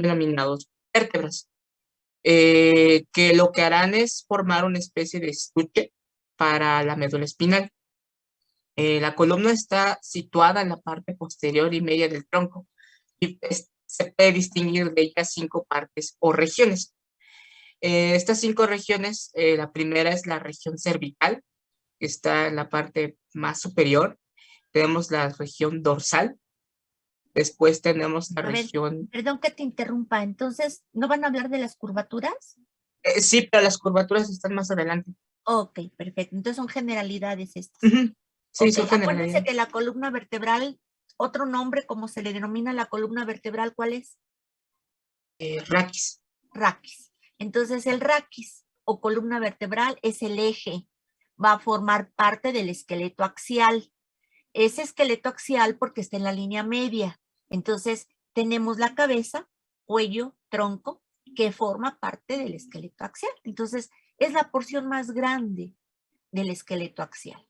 son denominados vértebras, que lo que harán es formar una especie de estuche para la médula espinal. La columna está situada en la parte posterior y media del tronco y se puede distinguir de ellas 5 partes o regiones. Estas 5 regiones, la primera es la región cervical, que está en la parte más superior. Tenemos la región dorsal. Después tenemos la región... Perdón que te interrumpa. Entonces, ¿no van a hablar de las curvaturas? Sí, pero las curvaturas están más adelante. Ok, perfecto. Entonces son generalidades estas. Sí, okay. son generalidades. Acuérdense que la columna vertebral, otro nombre, como se le denomina la columna vertebral, ¿cuál es? Raquis. Raquis. Entonces el raquis o columna vertebral es el eje. Va a formar parte del esqueleto axial. Ese esqueleto axial porque está en la línea media. Entonces tenemos la cabeza, cuello, tronco, que forma parte del esqueleto axial. Entonces es la porción más grande del esqueleto axial.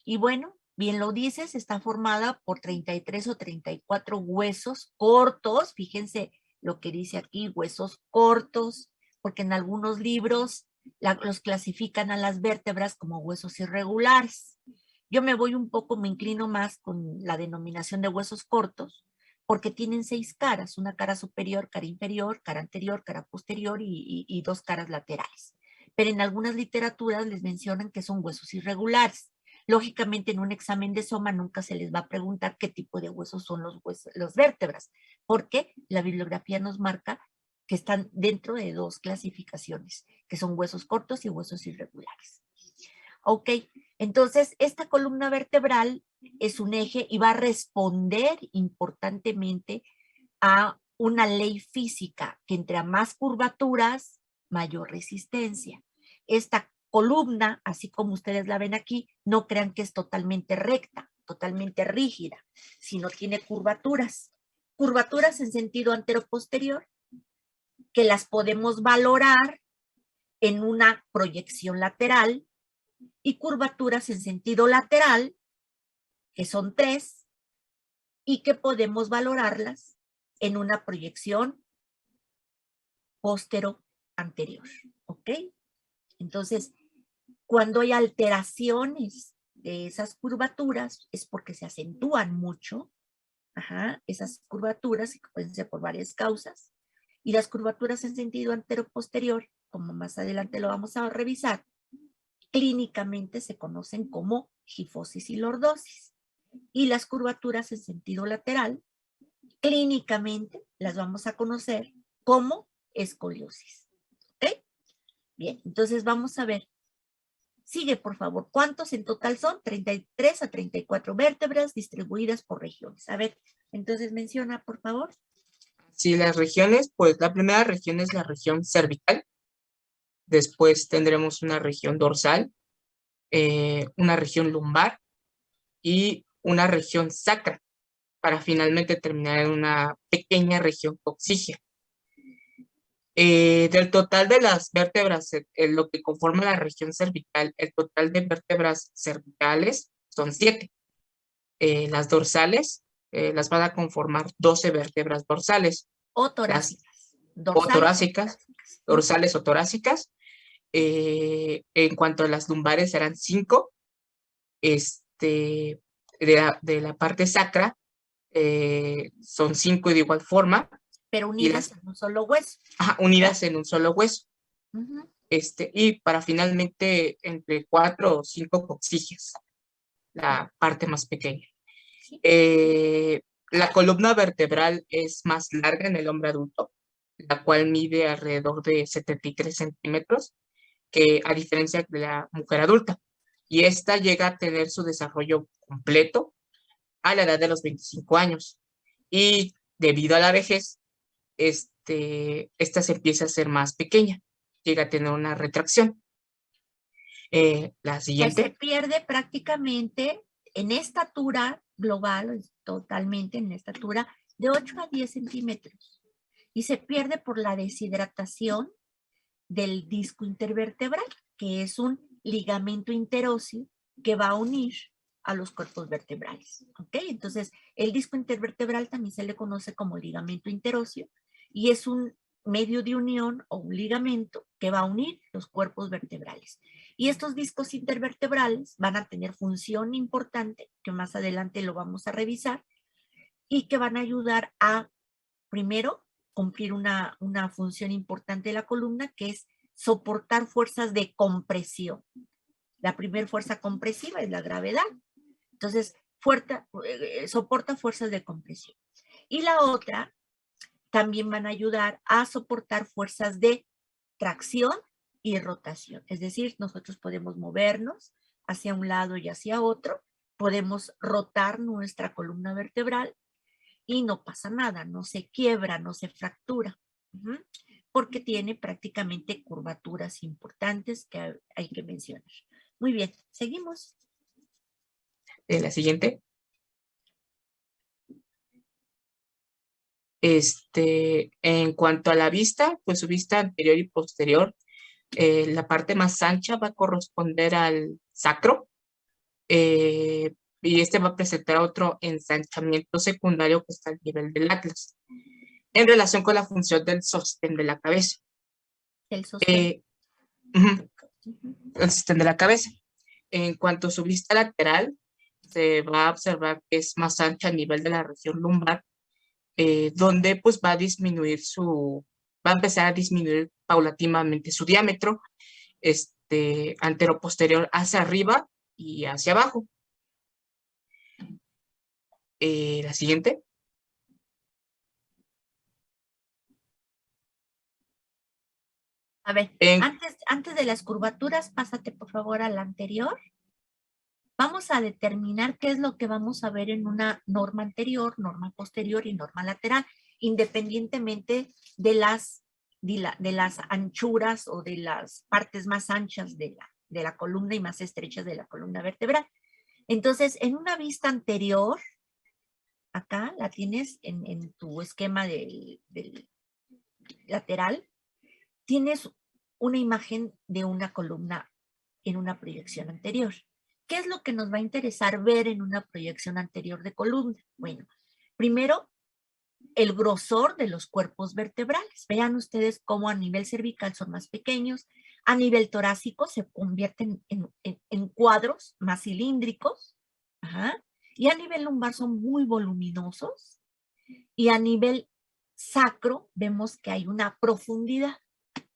Y bueno, bien lo dices, está formada por 33 o 34 huesos cortos. Fíjense lo que dice aquí, huesos cortos, porque en algunos libros los clasifican a las vértebras como huesos irregulares. Yo me inclino más con la denominación de huesos cortos, porque tienen 6 caras, una cara superior, cara inferior, cara anterior, cara posterior y 2 caras laterales. Pero en algunas literaturas les mencionan que son huesos irregulares. Lógicamente, en un examen de soma nunca se les va a preguntar qué tipo de huesos son los vértebras, porque la bibliografía nos marca que están dentro de 2 clasificaciones, que son huesos cortos y huesos irregulares. Ok, entonces esta columna vertebral es un eje y va a responder importantemente a una ley física, que entre más curvaturas, mayor resistencia. Esta columna, así como ustedes la ven aquí, no crean que es totalmente recta, totalmente rígida, sino tiene curvaturas. Curvaturas en sentido antero-posterior, que las podemos valorar en una proyección lateral, y curvaturas en sentido lateral, que son 3, y que podemos valorarlas en una proyección postero-anterior. ¿Ok? Entonces, cuando hay alteraciones de esas curvaturas, es porque se acentúan mucho, esas curvaturas, que pueden ser por varias causas, y las curvaturas en sentido antero-posterior, como más adelante lo vamos a revisar, clínicamente se conocen como gifosis y lordosis. Y las curvaturas en sentido lateral, clínicamente las vamos a conocer como escoliosis. ¿Ok? Bien, entonces vamos a ver. Sigue, por favor. ¿Cuántos en total son? 33 a 34 vértebras distribuidas por regiones. A ver, entonces menciona, por favor. Sí, las regiones, pues la primera región es la región cervical. Después tendremos una región dorsal, una región lumbar y una región sacra, para finalmente terminar en una pequeña región coxígea. Del total de las vértebras, lo que conforma la región cervical, el total de vértebras cervicales son 7. Las dorsales las van a conformar 12 vértebras dorsales. O torácicas. O torácicas, dorsales o torácicas. En cuanto a las lumbares serán 5. De la parte sacra son 5 de igual forma. Pero unidas en un solo hueso. Unidas en un solo hueso. Uh-huh. Y para finalmente entre 4 o 5 coxígeas, la parte más pequeña. Sí. La columna vertebral es más larga en el hombre adulto, la cual mide alrededor de 73 centímetros, que a diferencia de la mujer adulta. Y esta llega a tener su desarrollo completo a la edad de los 25 años. Y debido a la vejez, esta se empieza a hacer más pequeña, llega a tener una retracción. La siguiente. Se pierde prácticamente en estatura global, totalmente en estatura, de 8 a 10 centímetros. Y se pierde por la deshidratación del disco intervertebral, que es un ligamento interóseo que va a unir a los cuerpos vertebrales. ¿Ok? Entonces, el disco intervertebral también se le conoce como ligamento interóseo, y es un medio de unión o un ligamento que va a unir los cuerpos vertebrales. Y estos discos intervertebrales van a tener función importante, que más adelante lo vamos a revisar, y que van a ayudar a, primero, cumplir una función importante de la columna, que es soportar fuerzas de compresión. La primera fuerza compresiva es la gravedad. Entonces, soporta fuerzas de compresión. Y la otra, también van a ayudar a soportar fuerzas de tracción y rotación. Es decir, nosotros podemos movernos hacia un lado y hacia otro, podemos rotar nuestra columna vertebral y no pasa nada, no se quiebra, no se fractura, porque tiene prácticamente curvaturas importantes que hay que mencionar. Muy bien, seguimos. La siguiente. En cuanto a la vista, pues su vista anterior y posterior, la parte más ancha va a corresponder al sacro, y va a presentar otro ensanchamiento secundario que está al nivel del atlas, en relación con la función del sostén de la cabeza. El sostén. El sostén de la cabeza. En cuanto a su vista lateral, se va a observar que es más ancha a nivel de la región lumbar, donde pues va a empezar a disminuir paulatinamente su diámetro, antero-posterior hacia arriba y hacia abajo. La siguiente. A ver, antes de las curvaturas, pásate por favor a la anterior. Vamos a determinar qué es lo que vamos a ver en una norma anterior, norma posterior y norma lateral, independientemente de las anchuras o de las partes más anchas de la columna y más estrechas de la columna vertebral. Entonces, en una vista anterior, acá la tienes en tu esquema del lateral, tienes una imagen de una columna en una proyección anterior. ¿Qué es lo que nos va a interesar ver en una proyección anterior de columna? Bueno, primero, el grosor de los cuerpos vertebrales. Vean ustedes cómo a nivel cervical son más pequeños, a nivel torácico se convierten en cuadros más cilíndricos, y a nivel lumbar son muy voluminosos, y a nivel sacro vemos que hay una profundidad,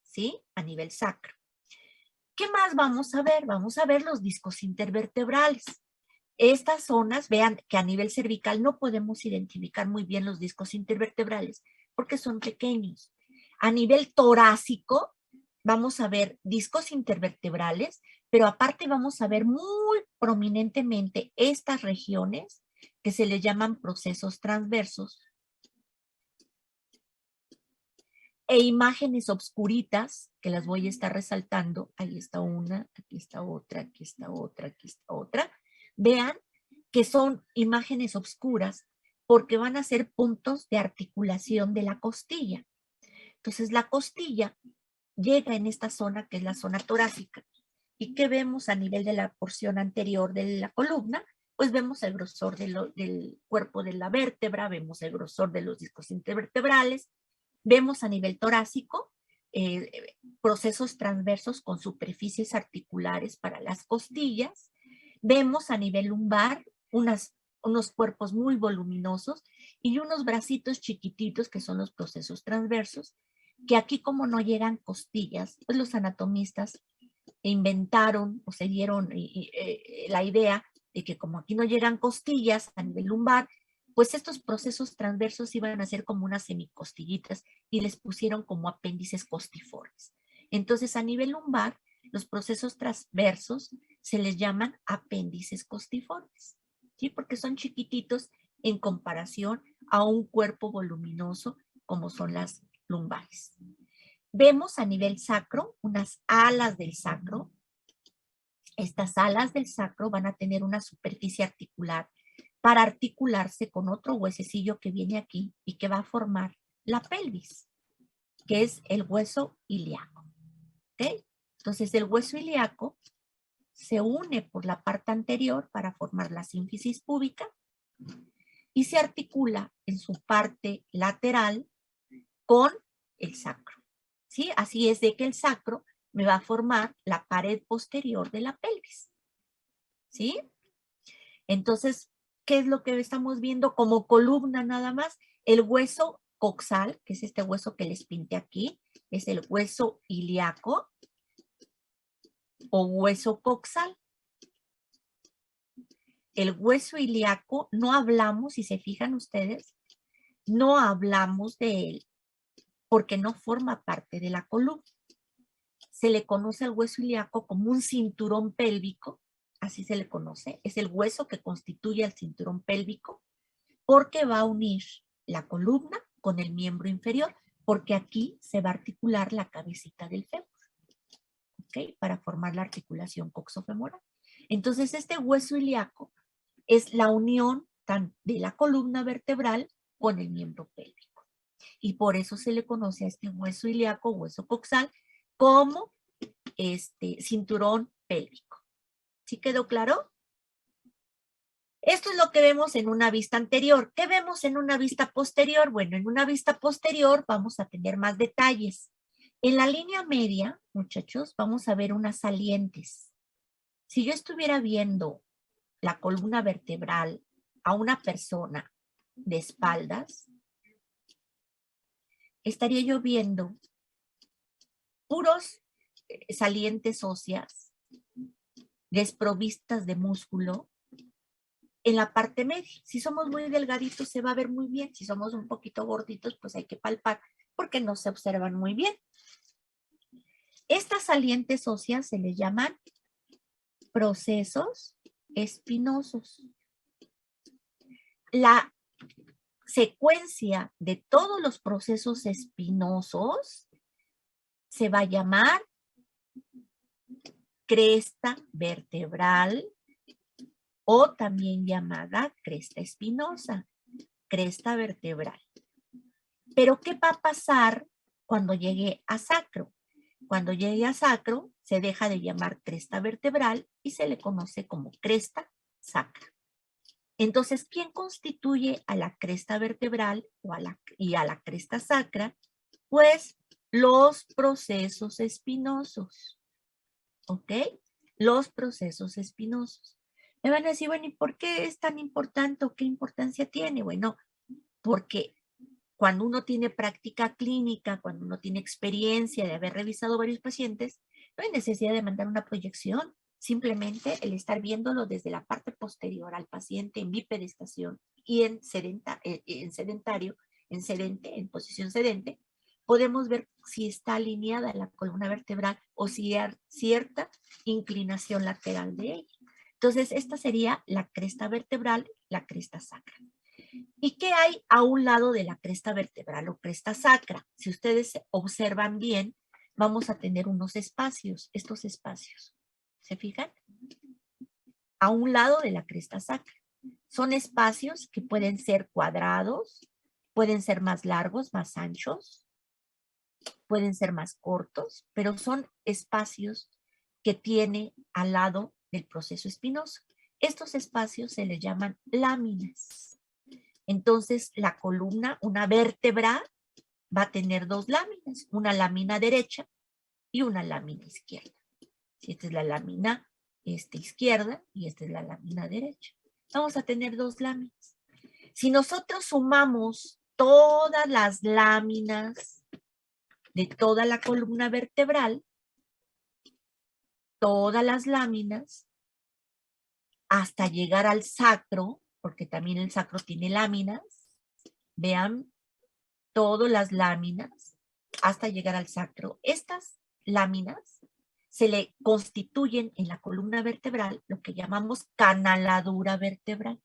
¿sí? A nivel sacro. ¿Qué más vamos a ver? Vamos a ver los discos intervertebrales. Estas zonas, vean que a nivel cervical no podemos identificar muy bien los discos intervertebrales porque son pequeños. A nivel torácico vamos a ver discos intervertebrales, pero aparte vamos a ver muy prominentemente estas regiones que se le llaman procesos transversos e imágenes obscuritas que las voy a estar resaltando. Ahí está una, aquí está otra, aquí está otra, aquí está otra. Vean que son imágenes obscuras porque van a ser puntos de articulación de la costilla. Entonces la costilla llega en esta zona que es la zona torácica. ¿Y qué vemos a nivel de la porción anterior de la columna? Pues vemos el grosor del cuerpo de la vértebra, vemos el grosor de los discos intervertebrales, vemos a nivel torácico procesos transversos con superficies articulares para las costillas. Vemos a nivel lumbar unos cuerpos muy voluminosos y unos bracitos chiquititos que son los procesos transversos, que aquí como no llegan costillas, pues los anatomistas inventaron o se dieron la idea de que como aquí no llegan costillas a nivel lumbar, pues estos procesos transversos iban a ser como unas semicostillitas y les pusieron como apéndices costiformes. Entonces, a nivel lumbar, los procesos transversos se les llaman apéndices costiformes, ¿sí? Porque son chiquititos en comparación a un cuerpo voluminoso como son las lumbares. Vemos a nivel sacro unas alas del sacro. Estas alas del sacro van a tener una superficie articular para articularse con otro huesecillo que viene aquí y que va a formar la pelvis, que es el hueso ilíaco. ¿Okay? Entonces el hueso ilíaco se une por la parte anterior para formar la sínfisis púbica y se articula en su parte lateral con el sacro, ¿sí? Así es de que el sacro me va a formar la pared posterior de la pelvis, ¿sí? Entonces, ¿qué es lo que estamos viendo como columna nada más? El hueso coxal, que es este hueso que les pinté aquí, es el hueso ilíaco o hueso coxal. El hueso ilíaco, no hablamos, si se fijan ustedes, no hablamos de él porque no forma parte de la columna. Se le conoce al hueso ilíaco como un cinturón pélvico, así se le conoce, es el hueso que constituye el cinturón pélvico, porque va a unir la columna con el miembro inferior, porque aquí se va a articular la cabecita del fémur, ¿ok? Para formar la articulación coxofemoral. Entonces, este hueso ilíaco es la unión de la columna vertebral con el miembro pélvico. Y por eso se le conoce a este hueso ilíaco, hueso coxal, como cinturón pélvico. ¿Sí quedó claro? Esto es lo que vemos en una vista anterior. ¿Qué vemos en una vista posterior? Bueno, en una vista posterior vamos a tener más detalles. En la línea media, muchachos, vamos a ver unas salientes. Si yo estuviera viendo la columna vertebral a una persona de espaldas, estaría yo viendo puros salientes óseas desprovistas de músculo en la parte media. Si somos muy delgaditos se va a ver muy bien. Si somos un poquito gorditos, pues hay que palpar porque no se observan muy bien. Estas salientes óseas se les llaman procesos espinosos. La secuencia de todos los procesos espinosos se va a llamar cresta vertebral o también llamada cresta espinosa, cresta vertebral. Pero ¿qué va a pasar cuando llegue a sacro? Cuando llegue a sacro se deja de llamar cresta vertebral y se le conoce como cresta sacra. Entonces, ¿quién constituye a la cresta vertebral y a la cresta sacra? Pues los procesos espinosos, ¿ok? Los procesos espinosos. Me van a decir, bueno, ¿y por qué es tan importante o qué importancia tiene? Bueno, porque cuando uno tiene práctica clínica, cuando uno tiene experiencia de haber revisado varios pacientes, no hay necesidad de mandar una proyección. Simplemente el estar viéndolo desde la parte posterior al paciente en bipedestación y en posición sedente, podemos ver si está alineada la columna vertebral o si hay cierta inclinación lateral de ella. Entonces, esta sería la cresta vertebral, la cresta sacra. ¿Y qué hay a un lado de la cresta vertebral o cresta sacra? Si ustedes observan bien, vamos a tener unos espacios, estos espacios. ¿Se fijan? A un lado de la cresta sacra. Son espacios que pueden ser cuadrados, pueden ser más largos, más anchos, pueden ser más cortos, pero son espacios que tiene al lado del proceso espinoso. Estos espacios se les llaman láminas. Entonces, la columna, una vértebra, va a tener dos láminas, una lámina derecha y una lámina izquierda. Esta es la lámina izquierda y esta es la lámina derecha. Vamos a tener dos láminas. Si nosotros sumamos todas las láminas de toda la columna vertebral, todas las láminas, hasta llegar al sacro, porque también el sacro tiene láminas, vean, todas las láminas, hasta llegar al sacro. Estas láminas se le constituyen en la columna vertebral lo que llamamos canaladura vertebral.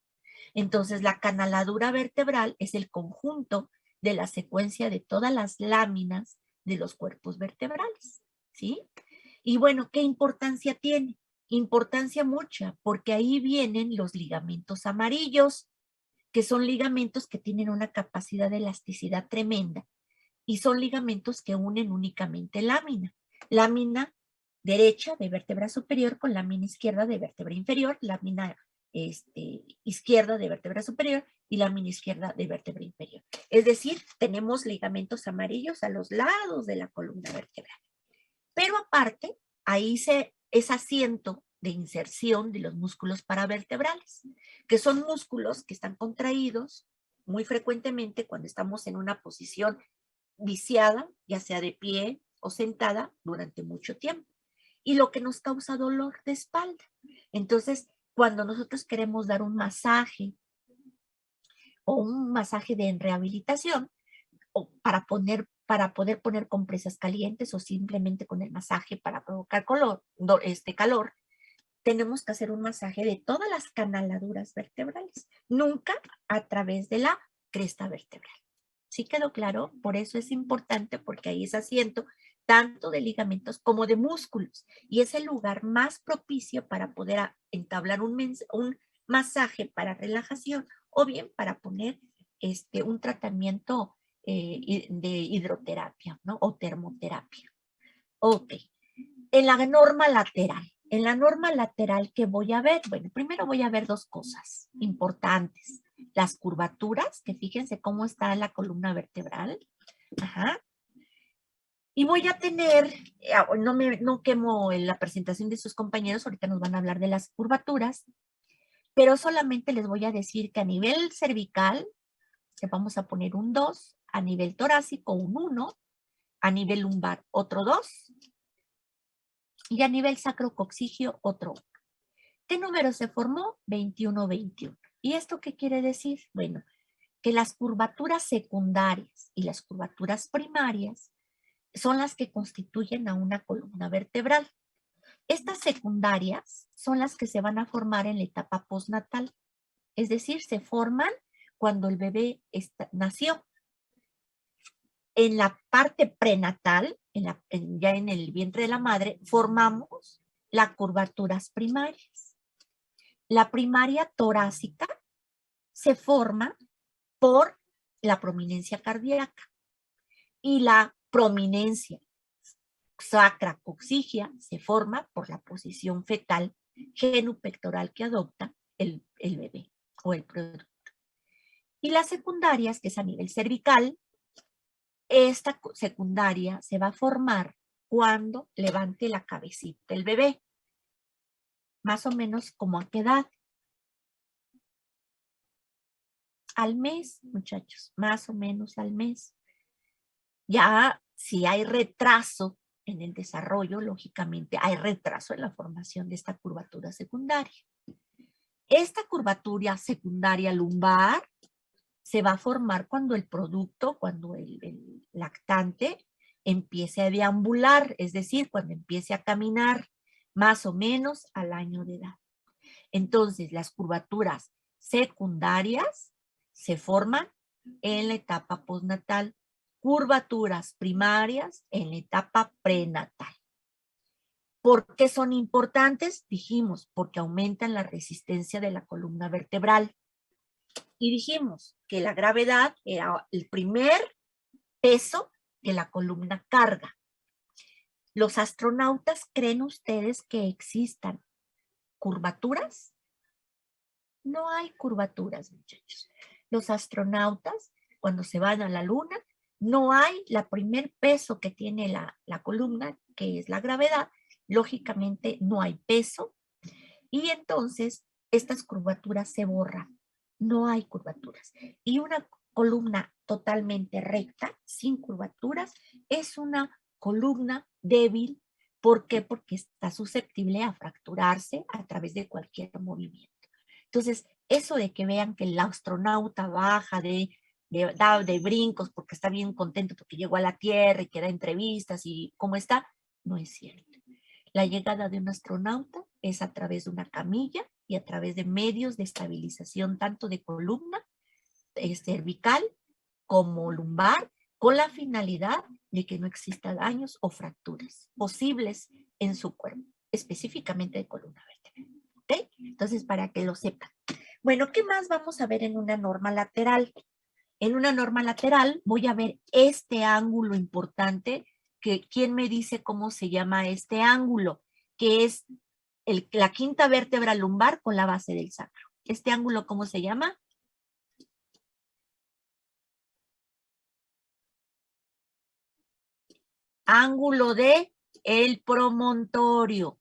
Entonces, la canaladura vertebral es el conjunto de la secuencia de todas las láminas de los cuerpos vertebrales, ¿sí? Y bueno, ¿qué importancia tiene? Importancia mucha, porque ahí vienen los ligamentos amarillos, que son ligamentos que tienen una capacidad de elasticidad tremenda y son ligamentos que unen únicamente lámina derecha de vértebra superior con lámina izquierda de vértebra inferior, lámina izquierda de vértebra superior y lámina izquierda de vértebra inferior. Es decir, tenemos ligamentos amarillos a los lados de la columna vertebral. Pero aparte, ahí es asiento de inserción de los músculos paravertebrales, que son músculos que están contraídos muy frecuentemente cuando estamos en una posición viciada, ya sea de pie o sentada durante mucho tiempo, y lo que nos causa dolor de espalda. Entonces, cuando nosotros queremos dar un masaje o un masaje de rehabilitación, o para poder poner compresas calientes o simplemente con el masaje para provocar calor, tenemos que hacer un masaje de todas las canaladuras vertebrales, nunca a través de la cresta vertebral. ¿Sí quedó claro? Por eso es importante, porque ahí es asiento tanto de ligamentos como de músculos, y es el lugar más propicio para poder entablar un masaje para relajación o bien para poner un tratamiento de hidroterapia, ¿no? O termoterapia. Ok. En la norma lateral. En la norma lateral, ¿qué voy a ver? Bueno, primero voy a ver dos cosas importantes. Las curvaturas, que fíjense cómo está la columna vertebral. Ajá. Y voy a tener, no quemo la presentación de sus compañeros, ahorita nos van a hablar de las curvaturas, pero solamente les voy a decir que a nivel cervical, le vamos a poner un 2, a nivel torácico un 1, a nivel lumbar otro 2, y a nivel sacrococcigio otro 1. ¿Qué número se formó? 21, 21. ¿Y esto qué quiere decir? Bueno, que las curvaturas secundarias y las curvaturas primarias son las que constituyen a una columna vertebral. Estas secundarias son las que se van a formar en la etapa postnatal, es decir, se forman cuando el bebé nació. En la parte prenatal, ya en el vientre de la madre, formamos las curvaturas primarias. La primaria torácica se forma por la prominencia cardíaca y la prominencia sacrococcigia se forma por la posición fetal genupectoral que adopta el bebé o el producto. Y las secundarias, que es a nivel cervical, esta secundaria se va a formar cuando levante la cabecita el bebé. Más o menos como a qué edad. Al mes, muchachos, más o menos al mes. Ya si hay retraso en el desarrollo, lógicamente hay retraso en la formación de esta curvatura secundaria. Esta curvatura secundaria lumbar se va a formar cuando el producto, cuando el lactante empiece a deambular, es decir, cuando empiece a caminar más o menos al año de edad. Entonces, las curvaturas secundarias se forman en la etapa postnatal, curvaturas primarias en la etapa prenatal. ¿Por qué son importantes? Dijimos, porque aumentan la resistencia de la columna vertebral. Y dijimos que la gravedad era el primer peso que la columna carga. ¿Los astronautas creen ustedes que existan curvaturas? No hay curvaturas, muchachos. Los astronautas, cuando se van a la luna, no hay el primer peso que tiene la columna, que es la gravedad. Lógicamente no hay peso. Y entonces estas curvaturas se borran. No hay curvaturas. Y una columna totalmente recta, sin curvaturas, es una columna débil. ¿Por qué? Porque está susceptible a fracturarse a través de cualquier movimiento. Entonces, eso de que vean que el astronauta baja de brincos porque está bien contento porque llegó a la Tierra y que da entrevistas y cómo está, no es cierto. La llegada de un astronauta es a través de una camilla y a través de medios de estabilización tanto de columna cervical como lumbar, con la finalidad de que no exista daños o fracturas posibles en su cuerpo, específicamente de columna vertebral. ¿Ok? Entonces, para que lo sepan. Bueno, ¿qué más vamos a ver en una norma lateral? En una norma lateral voy a ver este ángulo importante, que ¿quién me dice cómo se llama este ángulo? Que es la quinta vértebra lumbar con la base del sacro. ¿Este ángulo cómo se llama? Ángulo de el promontorio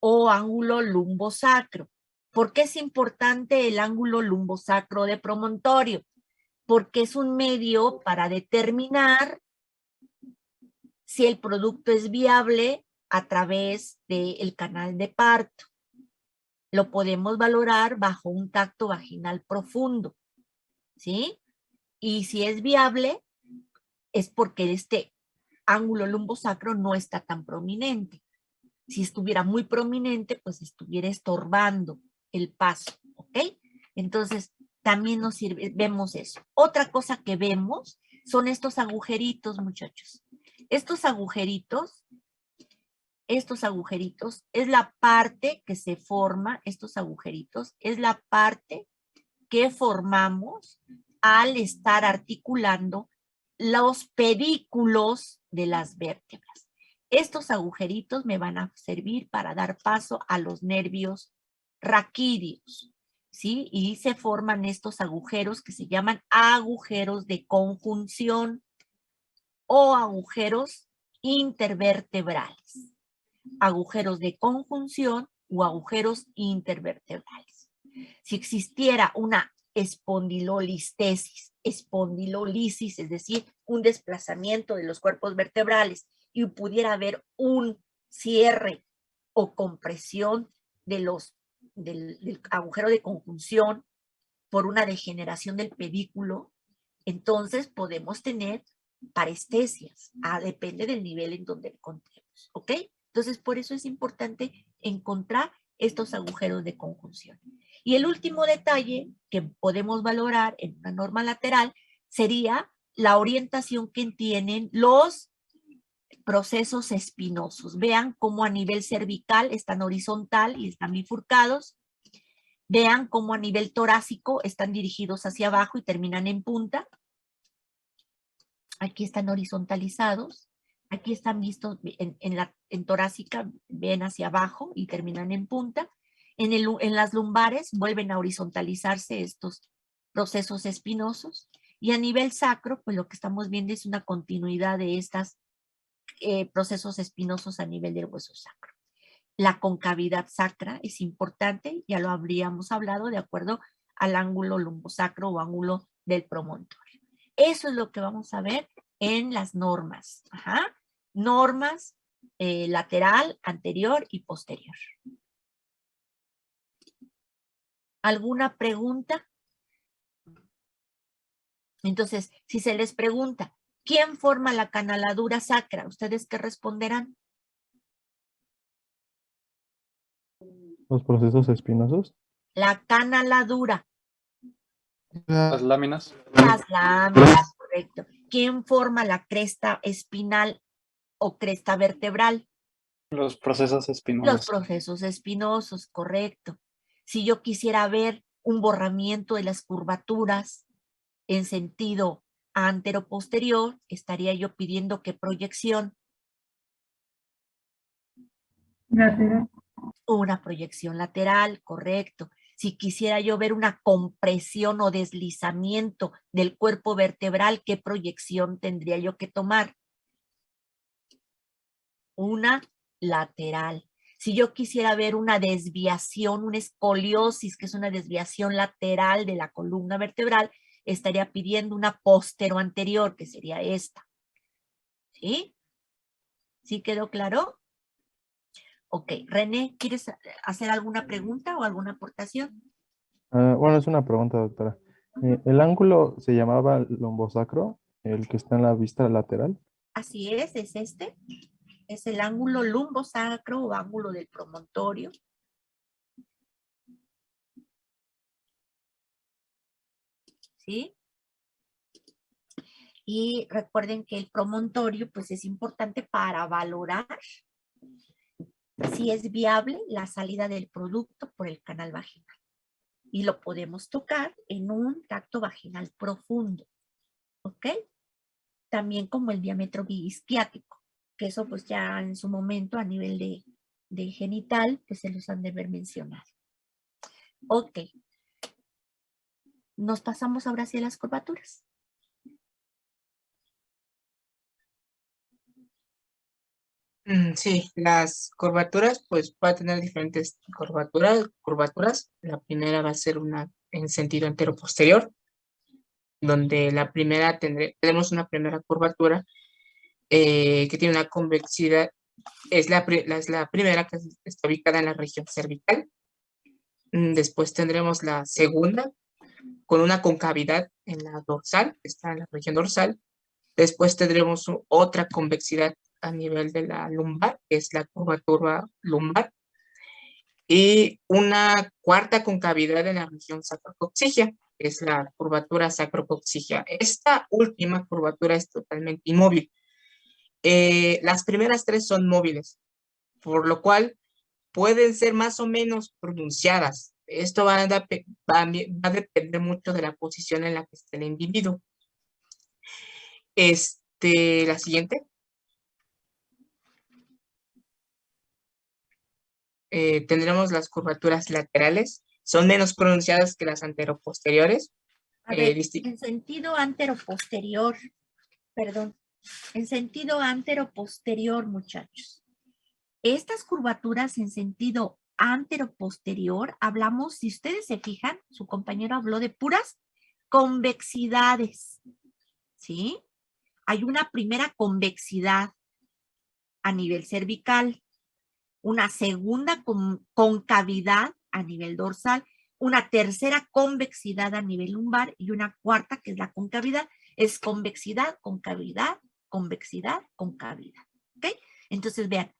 o ángulo lumbosacro. ¿Por qué es importante el ángulo lumbosacro de promontorio? Porque es un medio para determinar si el producto es viable a través del canal de parto. Lo podemos valorar bajo un tacto vaginal profundo, ¿sí? Y si es viable, es porque este ángulo lumbosacro no está tan prominente. Si estuviera muy prominente, pues estuviera estorbando el paso, ¿ok? Entonces, también nos sirve, vemos eso. Otra cosa que vemos son estos agujeritos, muchachos. Estos agujeritos es la parte que se forma, estos agujeritos, es la parte que formamos al estar articulando los pedículos de las vértebras. Estos agujeritos me van a servir para dar paso a los nervios raquídeos, ¿sí? Y se forman estos agujeros que se llaman agujeros de conjunción o agujeros intervertebrales. Agujeros de conjunción o agujeros intervertebrales. Si existiera una espondilolistesis, espondilolisis, es decir, un desplazamiento de los cuerpos vertebrales y pudiera haber un cierre o compresión del agujero de conjunción por una degeneración del pedículo, entonces podemos tener parestesias, depende del nivel en donde encontremos, ¿ok? Entonces, por eso es importante encontrar estos agujeros de conjunción. Y el último detalle que podemos valorar en una norma lateral sería la orientación que tienen los procesos espinosos. Vean cómo a nivel cervical están horizontal y están bifurcados. Vean cómo a nivel torácico están dirigidos hacia abajo y terminan en punta. Aquí están horizontalizados. Aquí están vistos en torácica, ven hacia abajo y terminan en punta. En las lumbares vuelven a horizontalizarse estos procesos espinosos. Y a nivel sacro, pues lo que estamos viendo es una continuidad de estos procesos espinosos a nivel del hueso sacro. La concavidad sacra es importante, ya lo habríamos hablado de acuerdo al ángulo lumbosacro o ángulo del promontorio. Eso es lo que vamos a ver en las normas. Ajá. Normas lateral, anterior y posterior. ¿Alguna pregunta? Entonces, si se les pregunta, ¿quién forma la canaladura sacra? ¿Ustedes qué responderán? Los procesos espinosos. La canaladura. Las láminas. Las láminas, correcto. ¿Quién forma la cresta espinal o cresta vertebral? Los procesos Los espinosos. procesos espinosos, correcto. Si yo quisiera ver un borramiento de las curvaturas en sentido antero-posterior, estaría yo pidiendo ¿qué proyección? Lateral. Una proyección lateral, correcto. Si quisiera yo ver una compresión o deslizamiento del cuerpo vertebral, ¿qué proyección tendría yo que tomar? Una lateral. Si yo quisiera ver una desviación, una escoliosis, que es una desviación lateral de la columna vertebral, estaría pidiendo una postero-anterior, que sería esta. ¿Sí? ¿Sí quedó claro? Ok. René, ¿quieres hacer alguna pregunta o alguna aportación? Bueno, es una pregunta, doctora. ¿El ángulo se llamaba lombosacro, el que está en la vista lateral? Así es este. Es el ángulo lumbosacro o ángulo del promontorio. ¿Sí? Y recuerden que el promontorio pues es importante para valorar si es viable la salida del producto por el canal vaginal. Y lo podemos tocar en un tacto vaginal profundo. ¿Ok? También como el diámetro biisquiático, que eso pues ya en su momento a nivel de genital, pues se los han de haber mencionado. Ok. Nos pasamos ahora hacia las curvaturas. Sí, las curvaturas, pues va a tener diferentes curvaturas. La primera va a ser una en sentido antero-posterior, donde tenemos una primera curvatura que tiene una convexidad, es la primera que está ubicada en la región cervical. Después tendremos la segunda, con una concavidad en la dorsal, que está en la región dorsal. Después tendremos otra convexidad a nivel de la lumbar, que es la curvatura lumbar, y una cuarta concavidad en la región sacrococcígea, que es la curvatura sacrococcígea. Esta última curvatura es totalmente inmóvil. Las primeras tres son móviles, por lo cual pueden ser más o menos pronunciadas. Esto va a depender mucho de la posición en la que esté el individuo. La siguiente. Tendremos las curvaturas laterales, son menos pronunciadas que las anteroposteriores. A ver, en sentido anteroposterior, perdón, en sentido anteroposterior, muchachos. Estas curvaturas en sentido anteroposterior, hablamos, si ustedes se fijan, su compañero habló de puras convexidades, ¿sí? Hay una primera convexidad a nivel cervical, una segunda concavidad a nivel dorsal, una tercera convexidad a nivel lumbar y una cuarta, que es la concavidad, es convexidad, concavidad, convexidad, concavidad. ¿Ok? Entonces, vean,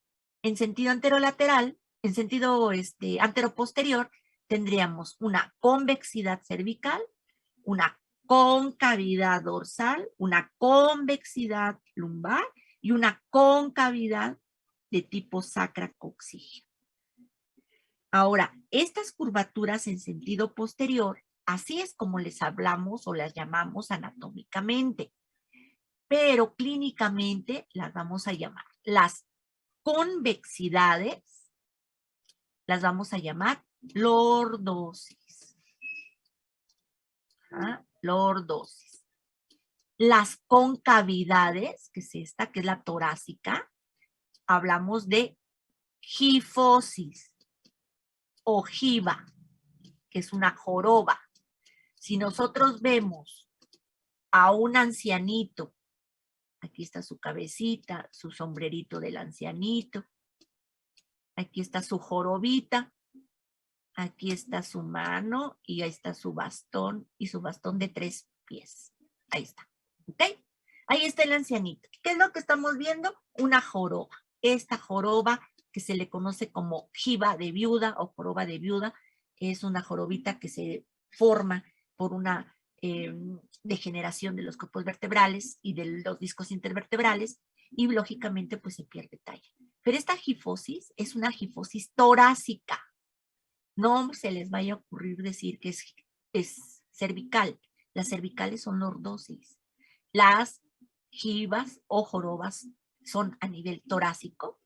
en sentido anterolateral, en sentido anteroposterior, tendríamos una convexidad cervical, una concavidad dorsal, una convexidad lumbar y una concavidad de tipo sacrococcígea. Ahora, estas curvaturas en sentido posterior, así es como les hablamos o las llamamos anatómicamente, pero clínicamente las vamos a llamar. Las convexidades las vamos a llamar lordosis. Lordosis. Las concavidades, que es esta, que es la torácica, hablamos de gifosis o jiba, que es una joroba. Si nosotros vemos a un ancianito, aquí está su cabecita, su sombrerito del ancianito, aquí está su jorobita, aquí está su mano y ahí está su bastón y su bastón de 3 pies. Ahí está, ¿ok? Ahí está el ancianito. ¿Qué es lo que estamos viendo? Una joroba. Esta joroba que se le conoce como jiba de viuda o joroba de viuda, es una jorobita que se forma por una degeneración de los grupos vertebrales y de los discos intervertebrales y lógicamente pues se pierde talla. Pero esta gifosis es una gifosis torácica. No se les vaya a ocurrir decir que es cervical. Las cervicales son lordosis. Las jibas o jorobas son a nivel torácico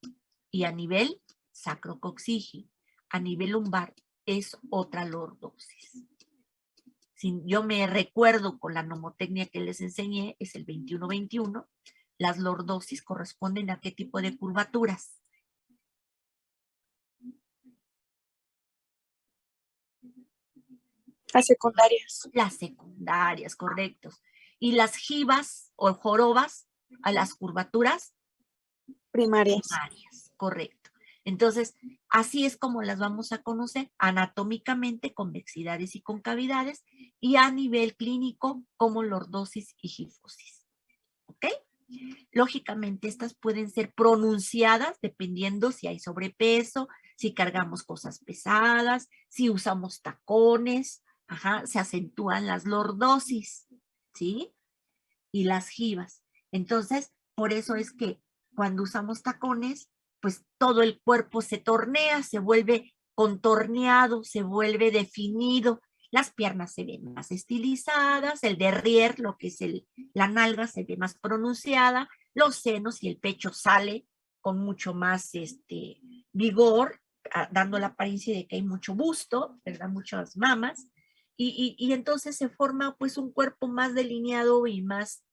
y a nivel sacrococcígeo. A nivel lumbar es otra lordosis. Si yo me recuerdo con la nomotecnia que les enseñé, es el 21-21, las lordosis corresponden a qué tipo de curvaturas. Las secundarias. Las secundarias, correctos. Y las jibas o jorobas a las curvaturas Primarias. primarias, correcto. Entonces, así es como las vamos a conocer anatómicamente, convexidades y concavidades, y a nivel clínico como lordosis y gifosis. ¿Ok? Lógicamente, estas pueden ser pronunciadas dependiendo si hay sobrepeso, si cargamos cosas pesadas, si usamos tacones, se acentúan las lordosis, ¿sí? Y las jibas. Entonces, por eso es que cuando usamos tacones, pues todo el cuerpo se tornea, se vuelve contorneado, se vuelve definido, las piernas se ven más estilizadas, el derrière, lo que es la nalga, se ve más pronunciada, los senos y el pecho sale con mucho más vigor, dando la apariencia de que hay mucho busto, ¿verdad? Muchas mamas, y entonces se forma pues un cuerpo más delineado y más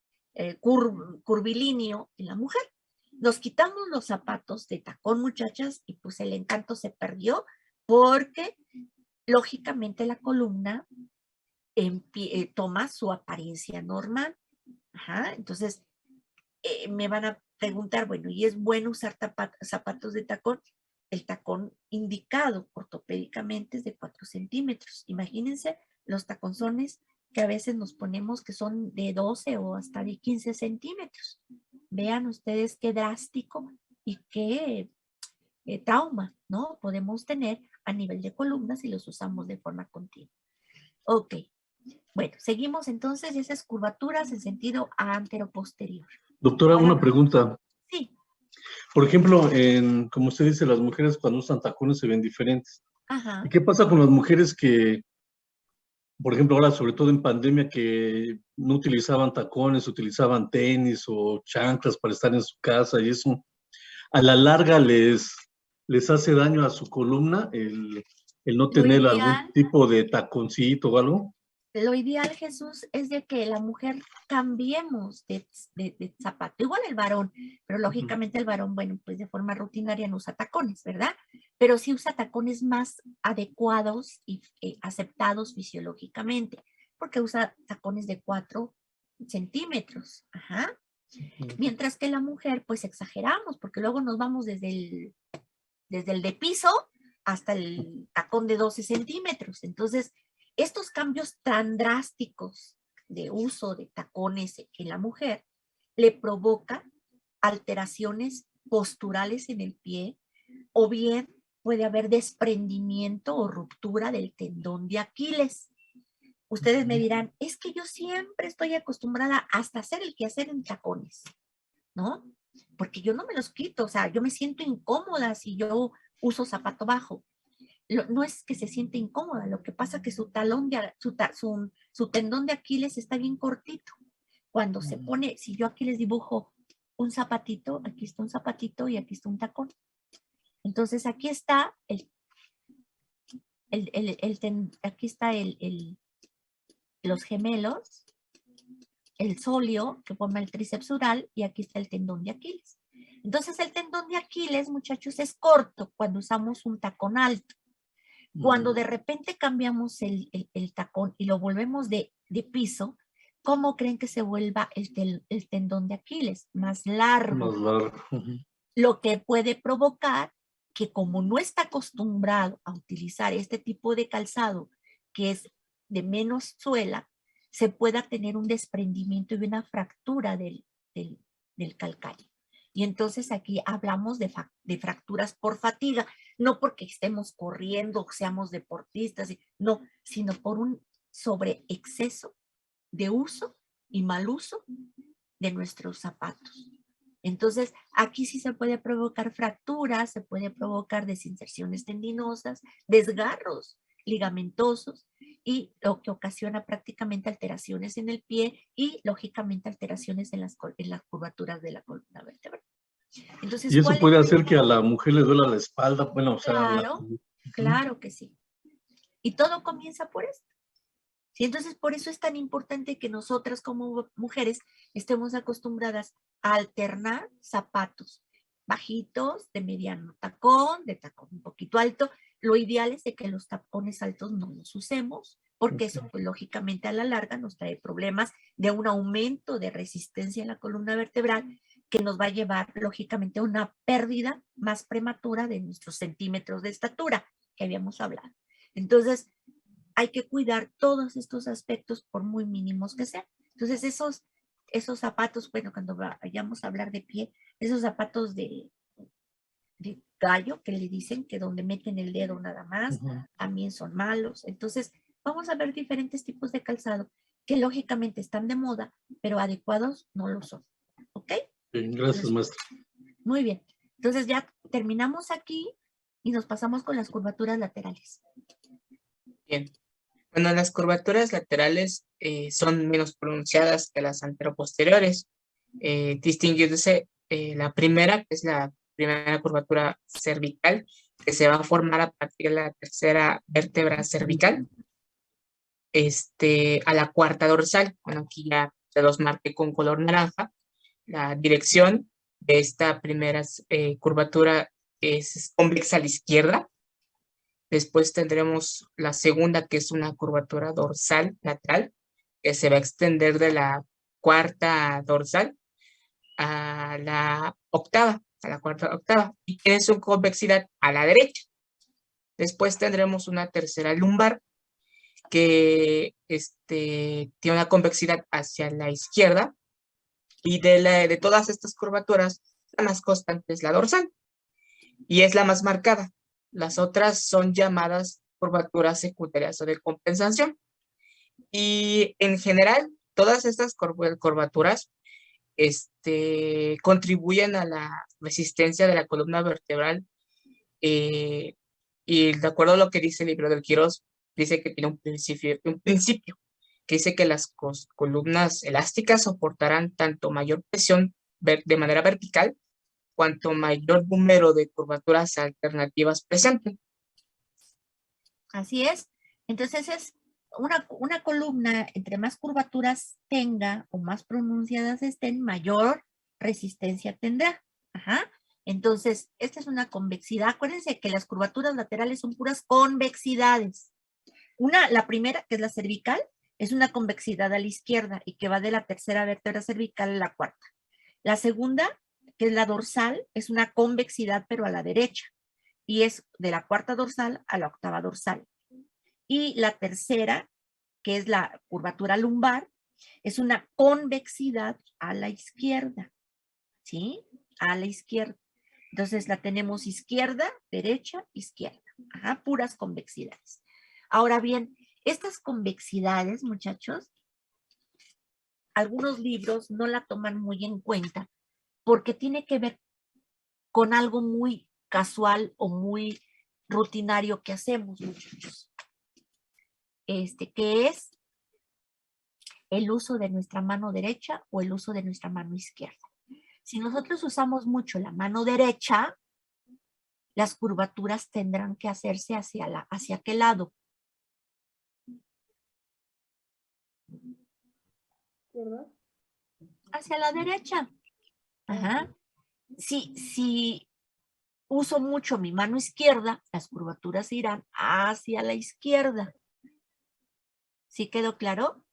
curvilíneo en la mujer. Nos quitamos los zapatos de tacón, muchachas, y pues el encanto se perdió porque lógicamente la columna toma su apariencia normal. Ajá, entonces me van a preguntar, bueno, ¿y es bueno usar zapatos de tacón? El tacón indicado ortopédicamente es de 4 centímetros. Imagínense los taconzones que a veces nos ponemos que son de 12 o hasta de 15 centímetros. Vean ustedes qué drástico y qué trauma, ¿no? Podemos tener a nivel de columna si los usamos de forma continua. Ok. Bueno, seguimos entonces esas curvaturas en sentido antero-posterior. Doctora, Ahora, una pregunta. sí. Por ejemplo, como usted dice, las mujeres cuando usan tacones se ven diferentes. Ajá. ¿Y qué pasa con las mujeres que, por ejemplo, ahora sobre todo en pandemia, que no utilizaban tacones, utilizaban tenis o chanclas para estar en su casa y eso? A la larga les hace daño a su columna el no tener algún tipo de taconcito o algo. Lo ideal, Jesús, es de que la mujer cambiemos de zapato. Igual el varón, pero lógicamente el varón, bueno, pues de forma rutinaria no usa tacones, ¿verdad? Pero sí usa tacones más adecuados y aceptados fisiológicamente, porque usa tacones de 4 centímetros. Ajá. Mientras que la mujer, pues exageramos, porque luego nos vamos desde el de piso hasta el tacón de 12 centímetros. Entonces, estos cambios tan drásticos de uso de tacones en la mujer le provoca alteraciones posturales en el pie, o bien puede haber desprendimiento o ruptura del tendón de Aquiles. Ustedes me dirán, es que yo siempre estoy acostumbrada hasta hacer el quehacer en tacones, ¿no? Porque yo no me los quito, o sea, yo me siento incómoda si yo uso zapato bajo. No es que se siente incómoda, lo que pasa es que su tendón de Aquiles está bien cortito. Cuando se pone, si yo aquí les dibujo un zapatito, aquí está un zapatito y aquí está un tacón. Entonces aquí está aquí está los gemelos, el sóleo que forma el tríceps ural y aquí está el tendón de Aquiles. Entonces el tendón de Aquiles, muchachos, es corto cuando usamos un tacón alto. Cuando de repente cambiamos el tacón y lo volvemos de piso, ¿cómo creen que se vuelva el tendón de Aquiles? Más largo. Más largo. Lo que puede provocar que como no está acostumbrado a utilizar este tipo de calzado, que es de menos suela, se pueda tener un desprendimiento y una fractura del calcaño. Y entonces aquí hablamos de fracturas por fatiga, no porque estemos corriendo o seamos deportistas, no, sino por un sobreexceso de uso y mal uso de nuestros zapatos. Entonces, aquí sí se puede provocar fracturas, se puede provocar desinserciones tendinosas, desgarros ligamentosos y lo que ocasiona prácticamente alteraciones en el pie y, lógicamente, alteraciones en las curvaturas de la columna vertebral. Entonces, y eso puede hacer que a la mujer le duela la espalda. Bueno, o sea, claro, claro que sí. Y todo comienza por esto. ¿Sí? Entonces, por eso es tan importante que nosotras como mujeres estemos acostumbradas a alternar zapatos bajitos, de mediano tacón, de tacón un poquito alto. Lo ideal es de que los tacones altos no los usemos, porque eso, pues, lógicamente, a la larga nos trae problemas de un aumento de resistencia en la columna vertebral que nos va a llevar, lógicamente, a una pérdida más prematura de nuestros centímetros de estatura que habíamos hablado. Entonces, hay que cuidar todos estos aspectos por muy mínimos que sean. Entonces, esos zapatos, bueno, cuando vayamos a hablar de pie, esos zapatos de gallo que le dicen que donde meten el dedo nada más, también son malos. Entonces, vamos a ver diferentes tipos de calzado que lógicamente están de moda, pero adecuados no lo son. ¿Ok? Bien, gracias, maestra. Muy bien. Entonces ya terminamos aquí y nos pasamos con las curvaturas laterales. Bien. Bueno, las curvaturas laterales son menos pronunciadas que las anteroposteriores, distinguiéndose la primera, que es la primera curvatura cervical, que se va a formar a partir de la tercera vértebra cervical, a la cuarta dorsal. Bueno, aquí ya se los marqué con color naranja. La dirección de esta primera curvatura es convexa a la izquierda. Después tendremos la segunda, que es una curvatura dorsal lateral, que se va a extender de la cuarta dorsal a la octava, a la cuarta octava, y tiene su convexidad a la derecha. Después tendremos una tercera lumbar, que tiene una convexidad hacia la izquierda, y de todas estas curvaturas, la más constante es la dorsal, y es la más marcada. Las otras son llamadas curvaturas secundarias o de compensación. Y en general, todas estas curvaturas contribuyen a la resistencia de la columna vertebral. Y de acuerdo a lo que dice el libro del Quirós, dice que tiene un principio que dice que las columnas elásticas soportarán tanto mayor presión de manera vertical cuanto mayor número de curvaturas alternativas presenten. Así es. Entonces es una columna, entre más curvaturas tenga o más pronunciadas estén, mayor resistencia tendrá. Ajá. Entonces, esta es una convexidad. Acuérdense que las curvaturas laterales son puras convexidades. La primera, que es la cervical, es una convexidad a la izquierda y que va de la tercera vértebra cervical a la cuarta. La segunda, que es la dorsal, es una convexidad pero a la derecha y es de la cuarta dorsal a la octava dorsal. Y la tercera, que es la curvatura lumbar, es una convexidad a la izquierda, ¿sí? A la izquierda. Entonces la tenemos izquierda, derecha, izquierda. Ajá, puras convexidades. Ahora bien, estas convexidades, muchachos, algunos libros no la toman muy en cuenta porque tiene que ver con algo muy casual o muy rutinario que hacemos, muchachos. Que es el uso de nuestra mano derecha o el uso de nuestra mano izquierda. Si nosotros usamos mucho la mano derecha, las curvaturas tendrán que hacerse hacia qué lado. Hacia la derecha. Ajá. Si uso mucho mi mano izquierda, las curvaturas irán hacia la izquierda. ¿Sí quedó claro?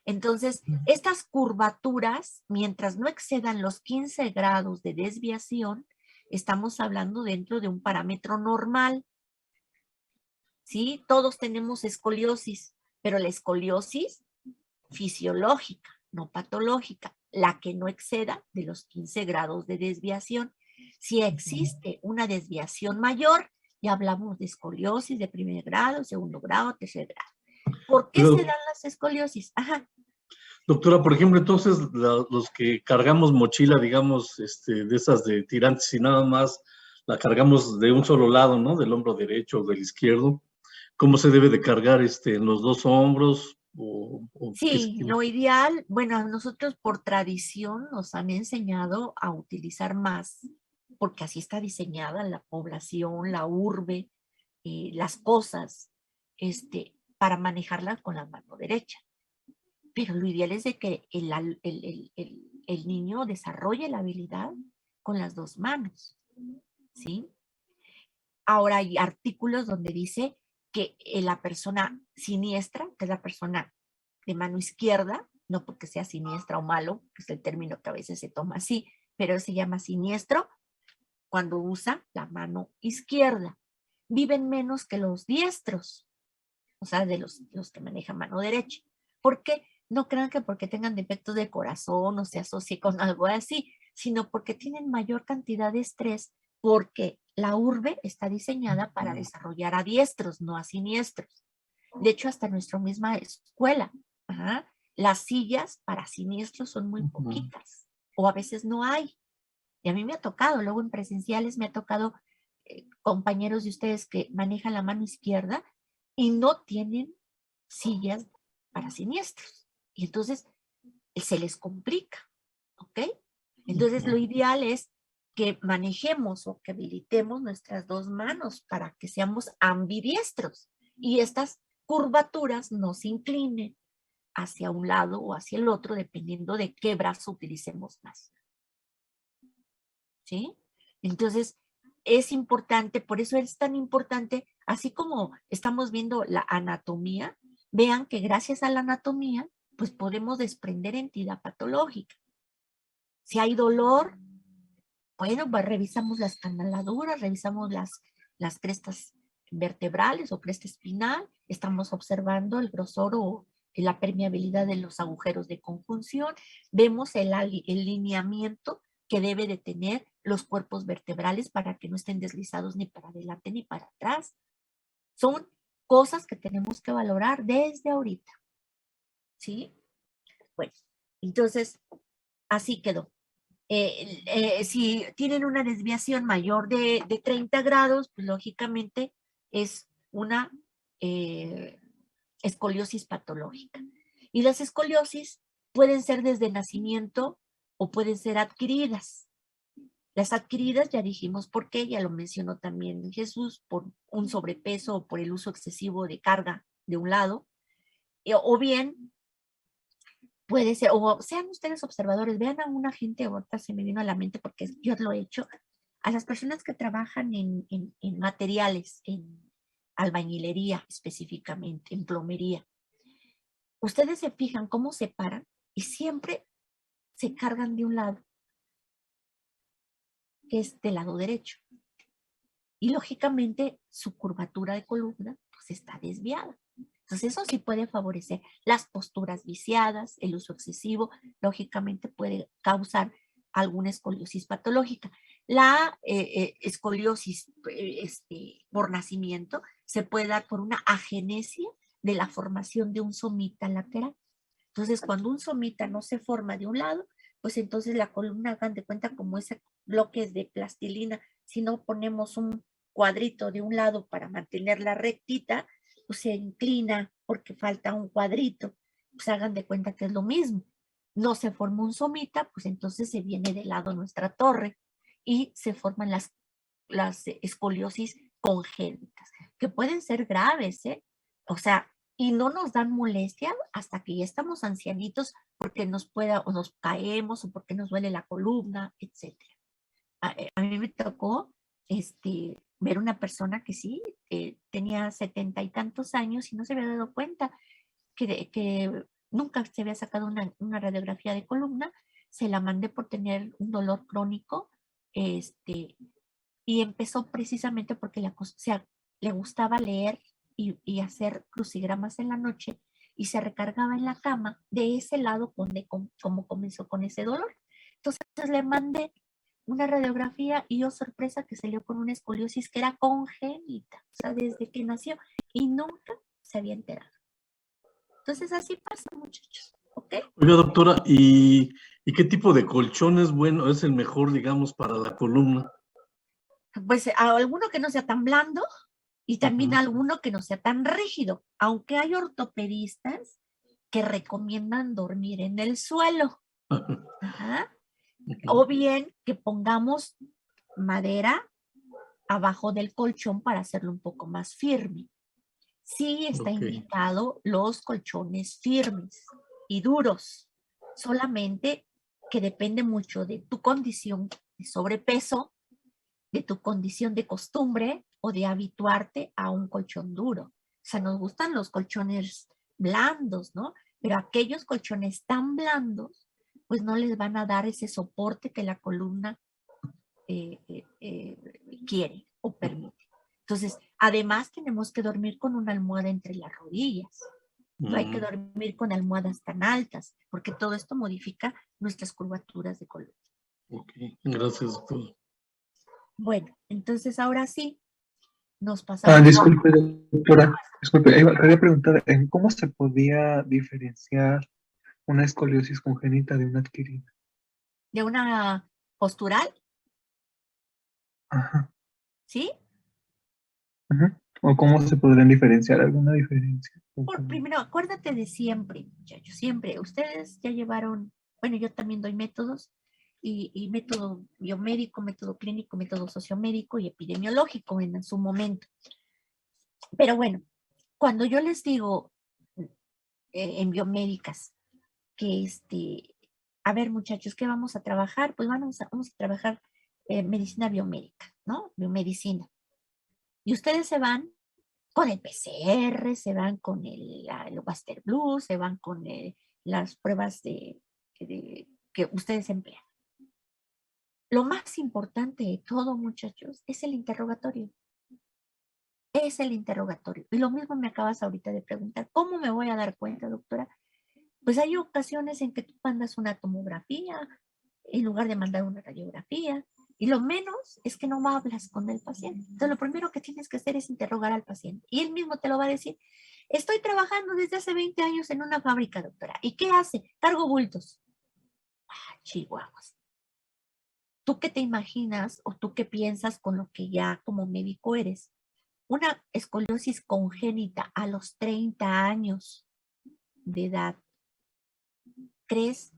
Entonces, estas curvaturas, mientras no excedan los 15 grados de desviación, estamos hablando dentro de un parámetro normal. ¿Sí? Todos tenemos escoliosis, pero la escoliosis fisiológica, no patológica, la que no exceda de los 15 grados de desviación. Si existe una desviación mayor, ya hablamos de escoliosis de primer grado, segundo grado, tercer grado. ¿Por qué se dan las escoliosis? Ajá. Doctora, por ejemplo, entonces los que cargamos mochila, digamos, de esas de tirantes y nada más, la cargamos de un solo lado, ¿no? Del hombro derecho o del izquierdo. ¿Cómo se debe de cargar en los dos hombros? Sí, lo ideal, bueno, nosotros por tradición nos han enseñado a utilizar más, porque así está diseñada la población, la urbe, las cosas, para manejarlas con la mano derecha. Pero lo ideal es de que el niño desarrolle la habilidad con las dos manos, ¿sí? Ahora hay artículos donde dice que la persona siniestra, que es la persona de mano izquierda, no porque sea siniestra o malo, que es el término que a veces se toma así, pero se llama siniestro cuando usa la mano izquierda. Viven menos que los diestros, o sea, de los que manejan mano derecha. ¿Por qué? No crean que porque tengan defectos de corazón o se asocie con algo así, sino porque tienen mayor cantidad de estrés, porque la urbe está diseñada para desarrollar a diestros, no a siniestros. De hecho, hasta nuestra misma escuela, las sillas para siniestros son muy poquitas, o a veces no hay. Y a mí me ha tocado, luego en presenciales me ha tocado compañeros de ustedes que manejan la mano izquierda y no tienen sillas para siniestros. Y entonces se les complica, ¿ok? Entonces lo ideal es que manejemos o que habilitemos nuestras dos manos para que seamos ambidiestros y estas curvaturas no se inclinen hacia un lado o hacia el otro, dependiendo de qué brazo utilicemos más. ¿Sí? Entonces, es importante, por eso es tan importante, así como estamos viendo la anatomía, vean que gracias a la anatomía, pues podemos desprender entidad patológica. Si hay dolor, bueno, pues revisamos las canaladuras, revisamos las crestas vertebrales o cresta espinal, estamos observando el grosor o la permeabilidad de los agujeros de conjunción, vemos el lineamiento que debe de tener los cuerpos vertebrales para que no estén deslizados ni para adelante ni para atrás. Son cosas que tenemos que valorar desde ahorita. ¿Sí? Bueno, entonces, así quedó. Si tienen una desviación mayor de 30 grados, pues lógicamente es una escoliosis patológica. Y las escoliosis pueden ser desde nacimiento o pueden ser adquiridas. Las adquiridas ya dijimos por qué, ya lo mencionó también Jesús, por un sobrepeso o por el uso excesivo de carga de un lado, o bien puede ser, o sean ustedes observadores, vean a una gente, ahorita se me vino a la mente porque yo lo he hecho, a las personas que trabajan en materiales, en albañilería específicamente, en plomería. Ustedes se fijan cómo se paran y siempre se cargan de un lado, que es del lado derecho. Y lógicamente su curvatura de columna pues está desviada. Entonces eso sí puede favorecer las posturas viciadas, el uso excesivo, lógicamente puede causar alguna escoliosis patológica. La escoliosis por nacimiento se puede dar por una agenesia de la formación de un somita lateral. Entonces cuando un somita no se forma de un lado, pues entonces la columna, hagan de cuenta como ese bloques de plastilina, si no ponemos un cuadrito de un lado para mantenerla rectita, pues se inclina porque falta un cuadrito, pues hagan de cuenta que es lo mismo. No se forma un somita, pues entonces se viene de lado nuestra torre y se forman las escoliosis congénitas, que pueden ser graves, ¿eh? O sea, y no nos dan molestia hasta que ya estamos ancianitos porque o nos caemos o porque nos duele la columna, etc. A mí me tocó ver una persona que sí tenía 70 y tantos años y no se había dado cuenta que nunca se había sacado una radiografía de columna. Se la mandé por tener un dolor crónico y empezó precisamente porque le gustaba leer y hacer crucigramas en la noche y se recargaba en la cama de ese lado como comenzó con ese dolor. Entonces le mandé una radiografía y oh sorpresa que salió con una escoliosis que era congénita, o sea, desde que nació y nunca se había enterado. Entonces así pasa, muchachos, ¿ok? Oiga, doctora, ¿y qué tipo de colchón es bueno, es el mejor, digamos, para la columna? Pues alguno que no sea tan blando y también alguno que no sea tan rígido, aunque hay ortopedistas que recomiendan dormir en el suelo. Ajá. O bien que pongamos madera abajo del colchón para hacerlo un poco más firme. Sí está indicado los colchones firmes y duros, solamente que depende mucho de tu condición de sobrepeso, de tu condición de costumbre o de habituarte a un colchón duro. O sea, nos gustan los colchones blandos, ¿no? Pero aquellos colchones tan blandos, pues no les van a dar ese soporte que la columna quiere o permite. Entonces, además tenemos que dormir con una almohada entre las rodillas. No hay que dormir con almohadas tan altas, porque todo esto modifica nuestras curvaturas de columna. Ok, gracias, doctor. Bueno, entonces ahora sí, nos pasamos. Disculpe, doctora, disculpe, quería preguntar, ¿cómo se podía diferenciar una escoliosis congénita de una adquirida? De una postural, Ajá. ¿sí? Ajá. ¿O cómo se podrían diferenciar? ¿Alguna diferencia? Primero, acuérdate de siempre, muchachos, siempre. Ustedes ya llevaron, bueno, yo también doy métodos. y método biomédico, método clínico, método sociomédico y epidemiológico en su momento. Pero bueno, cuando yo les digo en biomédicas que a ver muchachos, ¿qué vamos a trabajar? Pues vamos a trabajar medicina biomédica, ¿no? Biomedicina. Y ustedes se van con el PCR, se van con el Waster Blue, se van con las pruebas que ustedes emplean. Lo más importante de todo, muchachos, es el interrogatorio. Es el interrogatorio. Y lo mismo me acabas ahorita de preguntar, ¿cómo me voy a dar cuenta, doctora? Pues hay ocasiones en que tú mandas una tomografía en lugar de mandar una radiografía. Y lo menos es que no hablas con el paciente. Entonces, lo primero que tienes que hacer es interrogar al paciente. Y él mismo te lo va a decir. Estoy trabajando desde hace 20 años en una fábrica, doctora. ¿Y qué hace? Cargo bultos. Ah, chihuahuas. ¿Tú qué te imaginas o tú qué piensas con lo que ya como médico eres? Una escoliosis congénita a los 30 años de edad. ¿Crees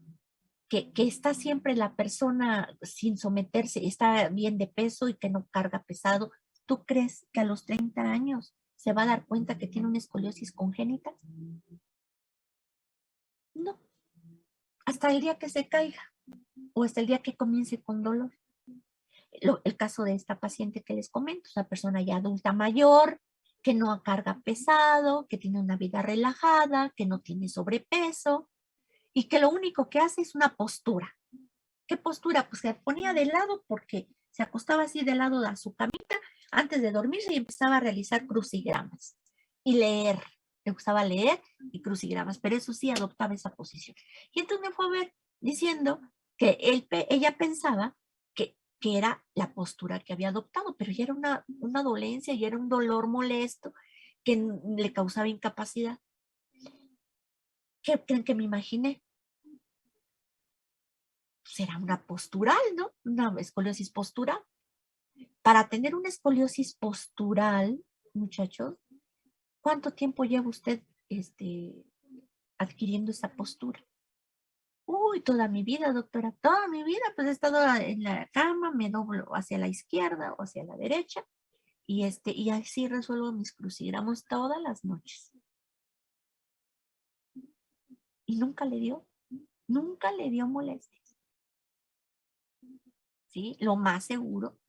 que está siempre la persona sin someterse, está bien de peso y que no carga pesado? ¿Tú crees que a los 30 años se va a dar cuenta que tiene una escoliosis congénita? No. Hasta el día que se caiga o hasta el día que comience con dolor. El caso de esta paciente que les comento, es una persona ya adulta mayor, que no carga pesado, que tiene una vida relajada, que no tiene sobrepeso y que lo único que hace es una postura. ¿Qué postura? Pues se ponía de lado porque se acostaba así de lado a su camita antes de dormirse y empezaba a realizar crucigramas y leer. Le gustaba leer y crucigramas, pero eso sí adoptaba esa posición. Y entonces me fue a ver diciendo que ella pensaba que era la postura que había adoptado, pero ya era una dolencia y era un dolor molesto que le causaba incapacidad. ¿Qué creen que me imaginé? Será una postural, ¿no? Una escoliosis postural. Para tener una escoliosis postural, muchachos, ¿cuánto tiempo lleva usted adquiriendo esa postura? Uy, toda mi vida, doctora, toda mi vida, pues he estado en la cama, me doblo hacia la izquierda o hacia la derecha y así resuelvo mis crucigramos todas las noches. Y nunca le dio molestias. ¿Sí? Lo más seguro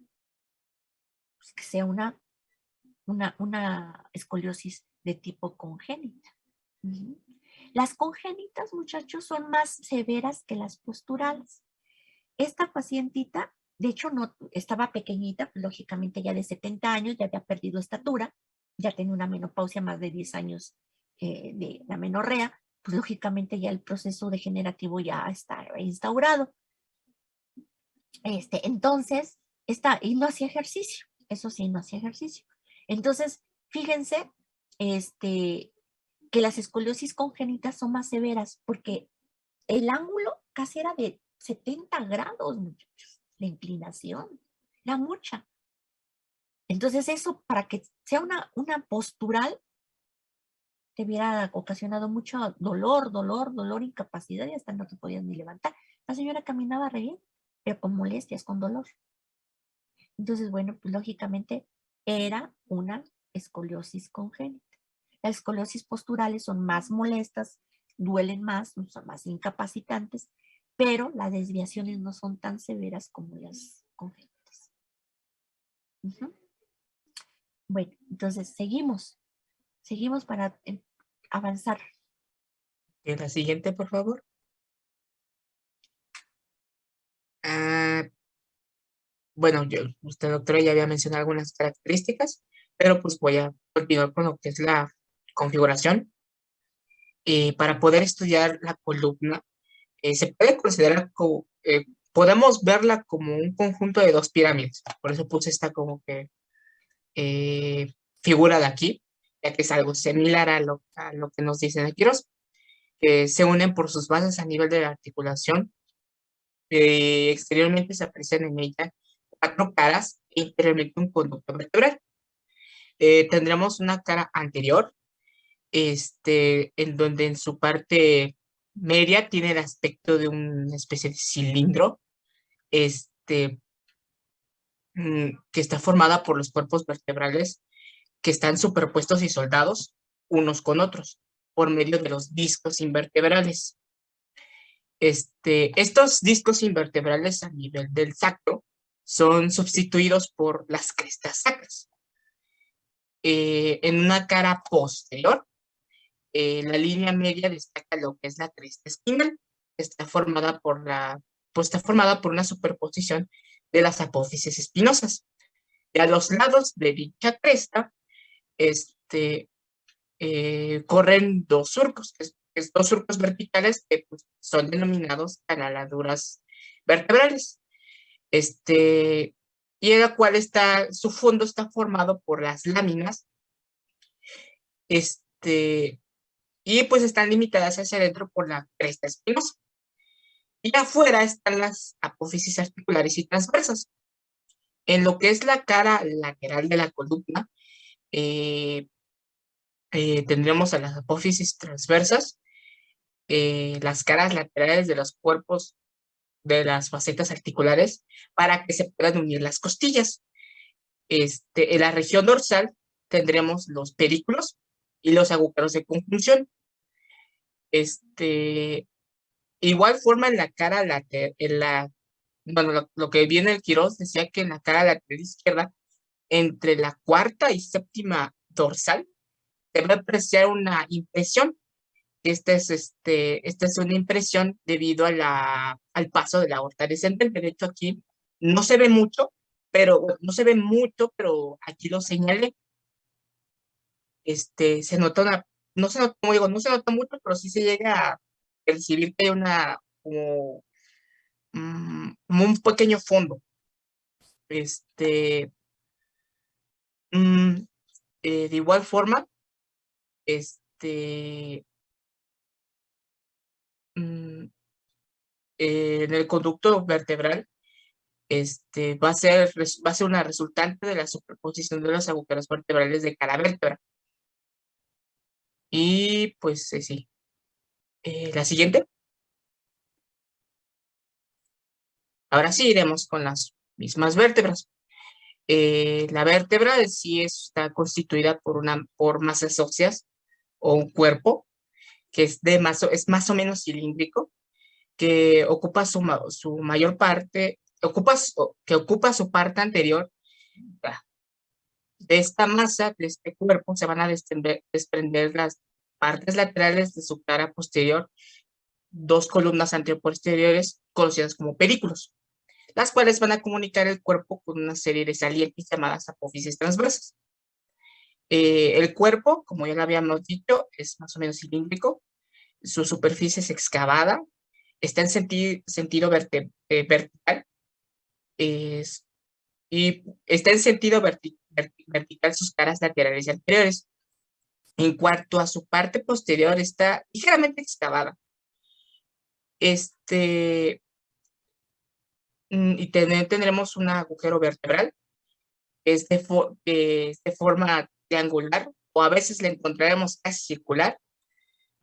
es que sea una escoliosis de tipo congénita. Uh-huh. Las congénitas, muchachos, son más severas que las posturales. Esta pacientita, de hecho, no estaba pequeñita, lógicamente ya de 70 años, ya había perdido estatura, ya tenía una menopausia más de 10 años de la menorrea, pues lógicamente ya el proceso degenerativo ya está instaurado. Entonces, y no hacía ejercicio, eso sí, no hacía ejercicio. Entonces, fíjense, que las escoliosis congénitas son más severas porque el ángulo casi era de 70 grados, muchachos, de inclinación, era mucha. Entonces eso, para que sea una postural, te hubiera ocasionado mucho dolor, incapacidad y hasta no te podías ni levantar. La señora caminaba re bien, pero con molestias, con dolor. Entonces, bueno, pues lógicamente era una escoliosis congénita. Las escoliosis posturales son más molestas, duelen más, son más incapacitantes, pero las desviaciones no son tan severas como las congénitas. Uh-huh. Bueno, entonces seguimos para avanzar. La siguiente, por favor. Bueno, usted, doctora, ya había mencionado algunas características, pero pues voy a continuar con lo que es la configuración. Para poder estudiar la columna, se puede considerar como, podemos verla como un conjunto de dos pirámides. Por eso puse esta como que figura de aquí, ya que es algo similar a lo que nos dicen aquí, que se unen por sus bases a nivel de la articulación. Exteriormente se aprecian en ella 4 caras e interiormente un conducto vertebral. Tendremos una cara anterior, en donde en su parte media tiene el aspecto de una especie de cilindro, que está formada por los cuerpos vertebrales que están superpuestos y soldados unos con otros por medio de los discos invertebrales. Estos discos invertebrales a nivel del sacro son sustituidos por las crestas sacras. En una cara posterior, la línea media destaca lo que es la cresta espinal, que está formada por una superposición de las apófisis espinosas. Y a los lados de dicha cresta, corren dos surcos, dos surcos verticales que pues, son denominados canaladuras vertebrales. Y en la cual su fondo está formado por las láminas, y pues están limitadas hacia adentro por la cresta espinosa. Y afuera están las apófisis articulares y transversas. En lo que es la cara lateral de la columna, tendremos a las apófisis transversas, las caras laterales de los cuerpos de las facetas articulares para que se puedan unir las costillas. En la región dorsal tendremos los pedículos y los agujeros de conjunción. Igual forma en la cara lateral, bueno, lo que viene el Quirós decía que en la cara lateral izquierda, entre la cuarta y séptima dorsal, se va a apreciar una impresión. Esta es una impresión debido al paso de la aorta descendente. De hecho, aquí no se ve mucho, pero aquí lo señalé. Se nota no se nota, como digo, no se nota mucho, pero sí se llega a percibir que hay como un pequeño fondo. De igual forma, en el conducto vertebral, va a ser una resultante de la superposición de los agujeros vertebrales de cada vértebra. Y pues sí. La siguiente. Ahora sí iremos con las mismas vértebras. La vértebra en sí está constituida por masas óseas o un cuerpo que es más o menos cilíndrico, que ocupa su mayor parte, que ocupa su parte anterior. De esta masa, de este cuerpo, se van a desprender las partes laterales de su cara posterior, dos columnas anteroposteriores conocidas como pedículos, las cuales van a comunicar el cuerpo con una serie de salientes llamadas apófisis transversas. El cuerpo, como ya lo habíamos dicho, es más o menos cilíndrico, su superficie es excavada, está en sentido vertical, y está en sentido vertical sus caras laterales y anteriores. En cuanto a su parte posterior, está ligeramente excavada. Y tendremos un agujero vertebral que es de forma triangular, o a veces la encontraremos casi circular.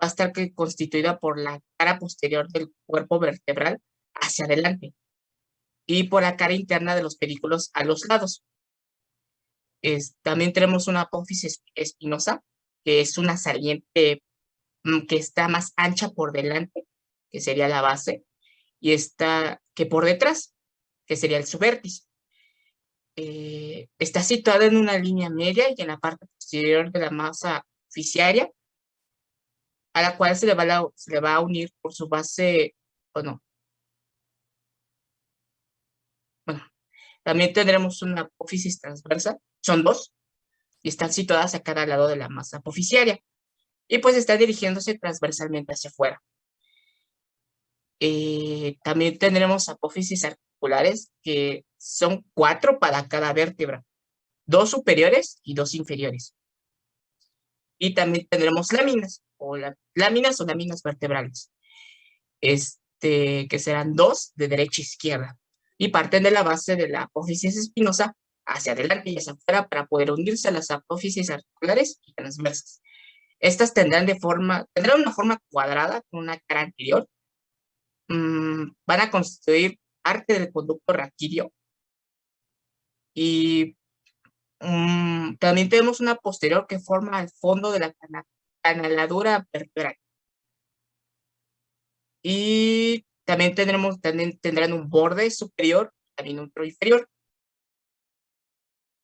Va a estar constituida por la cara posterior del cuerpo vertebral hacia adelante y por la cara interna de los pedículos a los lados. También tenemos una apófisis espinosa, que es una saliente que está más ancha por delante, que sería la base, y está que por detrás, que sería el subvértice. Está situada en una línea media y en la parte posterior de la masa oficiaria, a la cual se le va a unir por su base, bueno, también tendremos una apófisis transversa, son dos, y están situadas a cada lado de la masa apofisiaria, y pues está dirigiéndose transversalmente hacia afuera. También tendremos apófisis articulares, que son 4 para cada vértebra, 2 superiores y 2 inferiores. Y también tendremos láminas o láminas vertebrales, que serán 2 de derecha a izquierda, y parten de la base de la apófisis espinosa hacia adelante y hacia afuera para poder unirse a las apófisis articulares y transversas. Estas tendrán una forma cuadrada con una cara anterior. Van a constituir parte del conducto raquídeo. Y también tenemos una posterior que forma el fondo de la canaladura vertebral. Y también tendrán un borde superior, también otro inferior.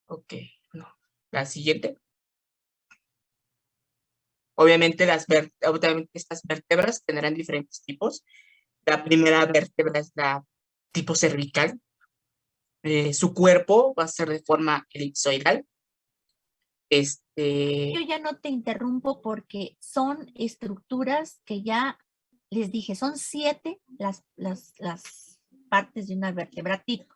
Ok, no. La siguiente. Obviamente, estas vértebras tendrán diferentes tipos. La primera vértebra es la tipo cervical. Su cuerpo va a ser de forma elipsoidal. Yo ya no te interrumpo porque son estructuras que ya les dije, son 7 las partes de una vértebra tipo.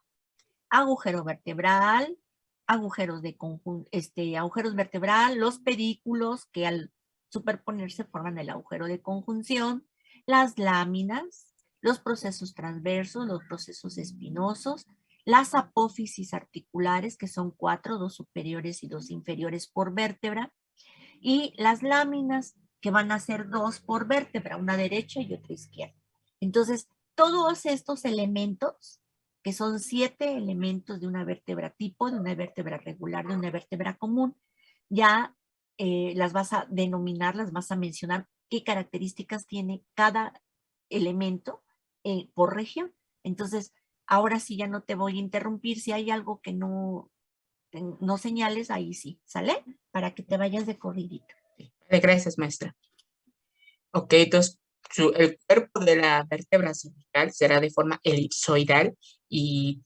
Agujero vertebral, agujeros vertebral, los pedículos que al superponerse forman el agujero de conjunción, las láminas, los procesos transversos, los procesos espinosos, las apófisis articulares, que son 4, 2 superiores y 2 inferiores por vértebra, y las láminas, que van a ser 2 por vértebra, una derecha y otra izquierda. Entonces, todos estos elementos, que son 7 elementos de una vértebra tipo, de una vértebra regular, de una vértebra común, ya las vas a denominar, las vas a mencionar qué características tiene cada elemento por región. Entonces, ahora sí ya no te voy a interrumpir. Si hay algo que no señales, ahí sí, ¿sale? Para que te vayas de corridito. Gracias, maestra. Ok, entonces el cuerpo de la vértebra cervical será de forma elipsoidal y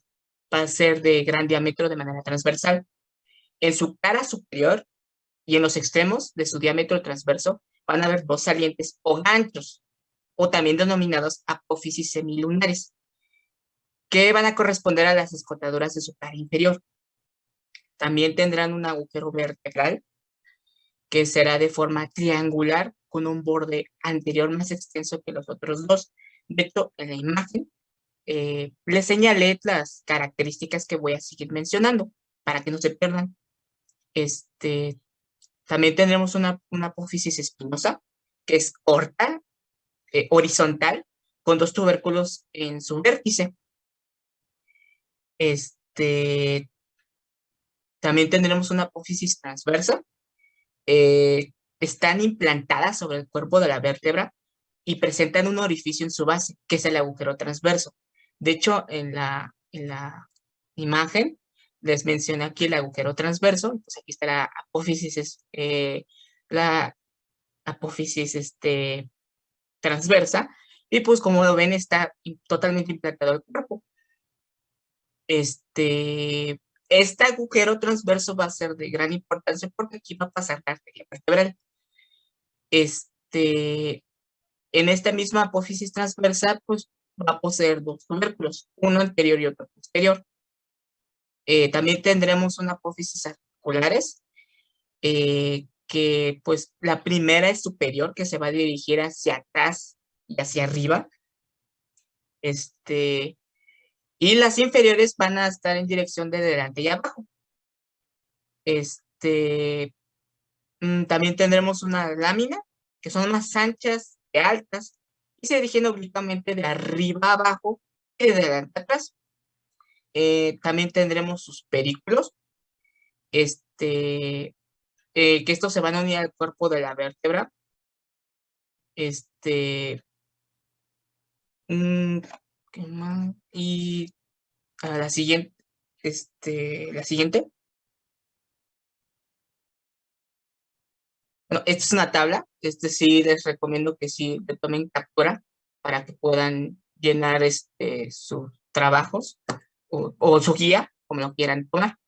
va a ser de gran diámetro de manera transversal. En su cara superior y en los extremos de su diámetro transverso van a haber 2 salientes o ganchos, o también denominados apófisis semilunares, que van a corresponder a las escotaduras de su cara inferior. También tendrán un agujero vertebral que será de forma triangular con un borde anterior más extenso que los otros 2. De hecho, en la imagen les señalé las características que voy a seguir mencionando para que no se pierdan. También tendremos una apófisis espinosa que es corta, horizontal, con 2 tubérculos en su vértice. También tendremos una apófisis transversa. Están implantadas sobre el cuerpo de la vértebra y presentan un orificio en su base, que es el agujero transverso. De hecho, en la imagen les mencioné aquí el agujero transverso. Pues aquí está la apófisis transversa, y pues como lo ven está totalmente implantado el cuerpo. Este agujero transverso va a ser de gran importancia porque aquí va a pasar la arteria vertebral. En esta misma apófisis transversa, pues va a poseer 2 tubérculos, uno anterior y otro posterior. También tendremos una apófisis articulares, que pues la primera es superior, que se va a dirigir hacia atrás y hacia arriba. Y las inferiores van a estar en dirección de delante y abajo. También tendremos una lámina, que son más anchas que altas, y se dirigen oblicuamente de arriba a abajo y de delante a atrás. También tendremos sus pedículos, que estos se van a unir al cuerpo de la vértebra. ¿Qué más? Y a la siguiente, la siguiente. Bueno, esta es una tabla. Sí les recomiendo que sí le tomen captura para que puedan llenar sus trabajos o su guía, como lo quieran tomar.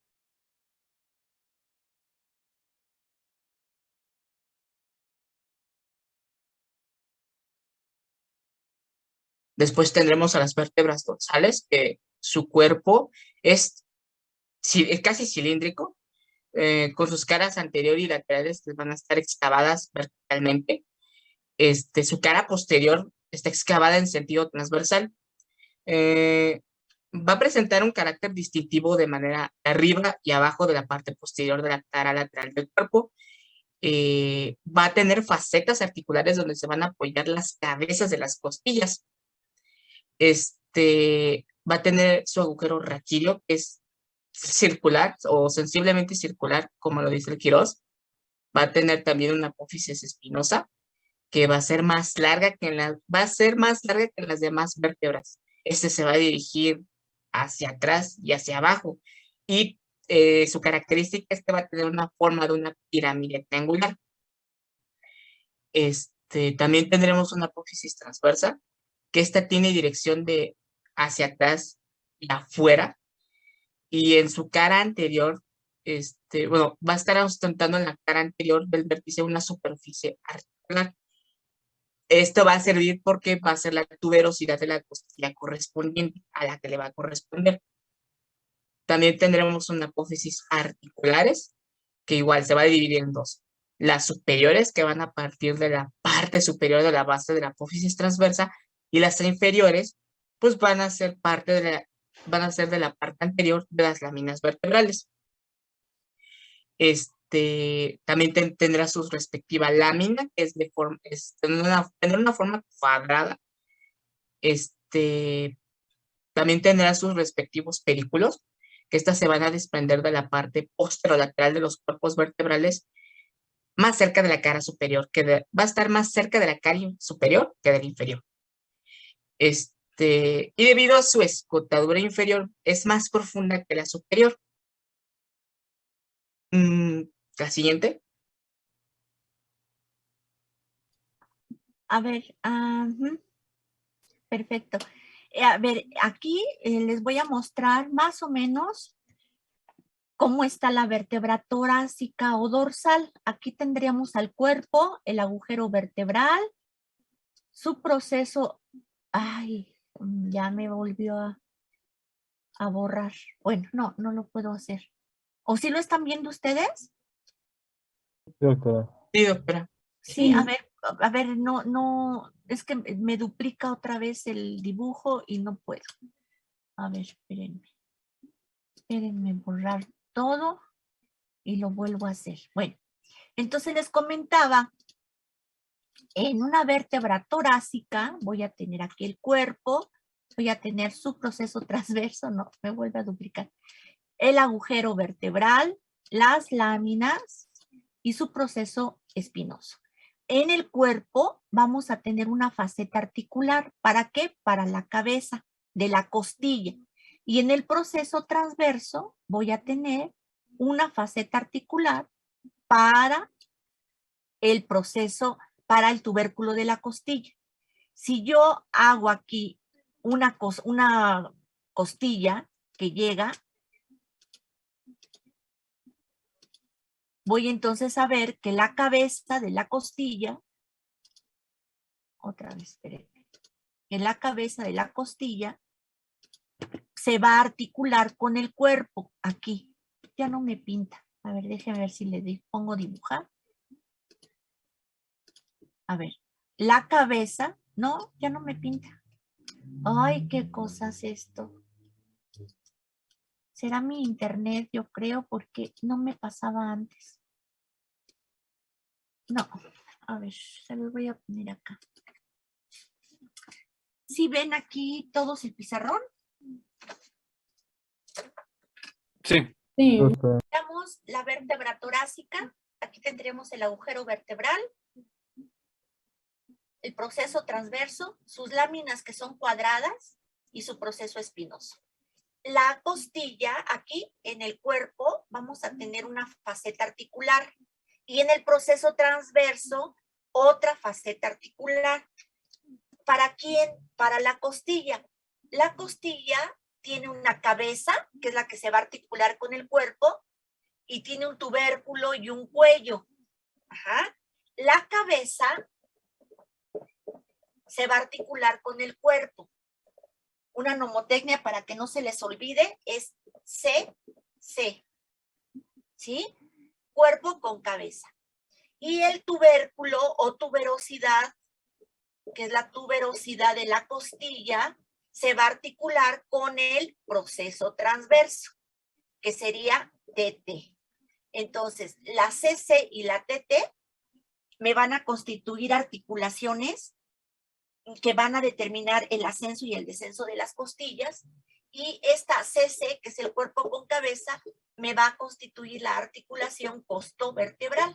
Después tendremos a las vértebras dorsales, que su cuerpo es casi cilíndrico, con sus caras anterior y laterales que van a estar excavadas verticalmente. Su cara posterior está excavada en sentido transversal. Va a presentar un carácter distintivo de manera arriba y abajo de la parte posterior de la cara lateral del cuerpo. Va a tener facetas articulares donde se van a apoyar las cabezas de las costillas. va a tener su agujero raquídeo, que es circular o sensiblemente circular, como lo dice el Quirós. Va a tener también una apófisis espinosa, que va a ser más larga que las demás vértebras. Este se va a dirigir hacia atrás y hacia abajo. Y su característica es que va a tener una forma de una pirámide triangular. También tendremos una apófisis transversa, que esta tiene dirección de hacia atrás y afuera. Y en su cara anterior, va a estar ostentando en la cara anterior del vértice una superficie articular. Esto va a servir porque va a ser la tuberosidad de la costilla correspondiente a la que le va a corresponder. También tendremos una apófisis articulares, que igual se va a dividir en dos. Las superiores, que van a partir de la parte superior de la base de la apófisis transversa, y las inferiores, pues van a ser de la parte anterior de las láminas vertebrales. También tendrá su respectiva lámina, que es tendrá una forma cuadrada. También tendrá sus respectivos pedículos, que estas se van a desprender de la parte posterolateral de los cuerpos vertebrales, más cerca de la cara superior, va a estar más cerca de la cara superior que del inferior. Y debido a su escotadura inferior, es más profunda que la superior. La siguiente. A ver, perfecto. A ver, aquí les voy a mostrar más o menos cómo está la vértebra torácica o dorsal. Aquí tendríamos al cuerpo, el agujero vertebral, su proceso. Ay, ya me volvió a borrar. Bueno, no lo puedo hacer. ¿O sí lo están viendo ustedes? Sí, doctora. Sí, doctora. Sí, a ver, no, es que me duplica otra vez el dibujo y no puedo. A ver, espérenme borrar todo y lo vuelvo a hacer. Bueno, entonces les comentaba, en una vértebra torácica voy a tener aquí el cuerpo, voy a tener su proceso transverso, no, me vuelve a duplicar, el agujero vertebral, las láminas y su proceso espinoso. En el cuerpo vamos a tener una faceta articular. ¿Para qué? Para la cabeza de la costilla. Y en el proceso transverso voy a tener una faceta articular para el proceso, para el tubérculo de la costilla. Si yo hago aquí una costilla que llega, voy entonces a ver que la cabeza de la costilla, otra vez, espérenme, que la cabeza de la costilla se va a articular con el cuerpo aquí. Ya no me pinta. A ver, déjenme ver si le pongo dibujar. A ver, la cabeza, no, ya no me pinta. Ay, qué cosa es esto. Será mi internet, yo creo, porque no me pasaba antes. No, a ver, se los voy a poner acá. ¿Sí ven aquí todos el pizarrón? Sí. Sí. Doctora. Veamos la vértebra torácica. Aquí tendremos el agujero vertebral, el proceso transverso, sus láminas que son cuadradas y su proceso espinoso. La costilla, aquí en el cuerpo, vamos a tener una faceta articular y en el proceso transverso, otra faceta articular. ¿Para quién? Para la costilla. La costilla tiene una cabeza, que es la que se va a articular con el cuerpo, y tiene un tubérculo y un cuello. Ajá. La cabeza se va a articular con el cuerpo. Una nomotecnia para que no se les olvide es C. ¿Sí? Cuerpo con cabeza. Y el tubérculo o tuberosidad, que es la tuberosidad de la costilla, se va a articular con el proceso transverso, que sería TT. Entonces, la CC y la TT me van a constituir articulaciones que van a determinar el ascenso y el descenso de las costillas, Y esta CC, que es el cuerpo con cabeza, me va a constituir la articulación costovertebral.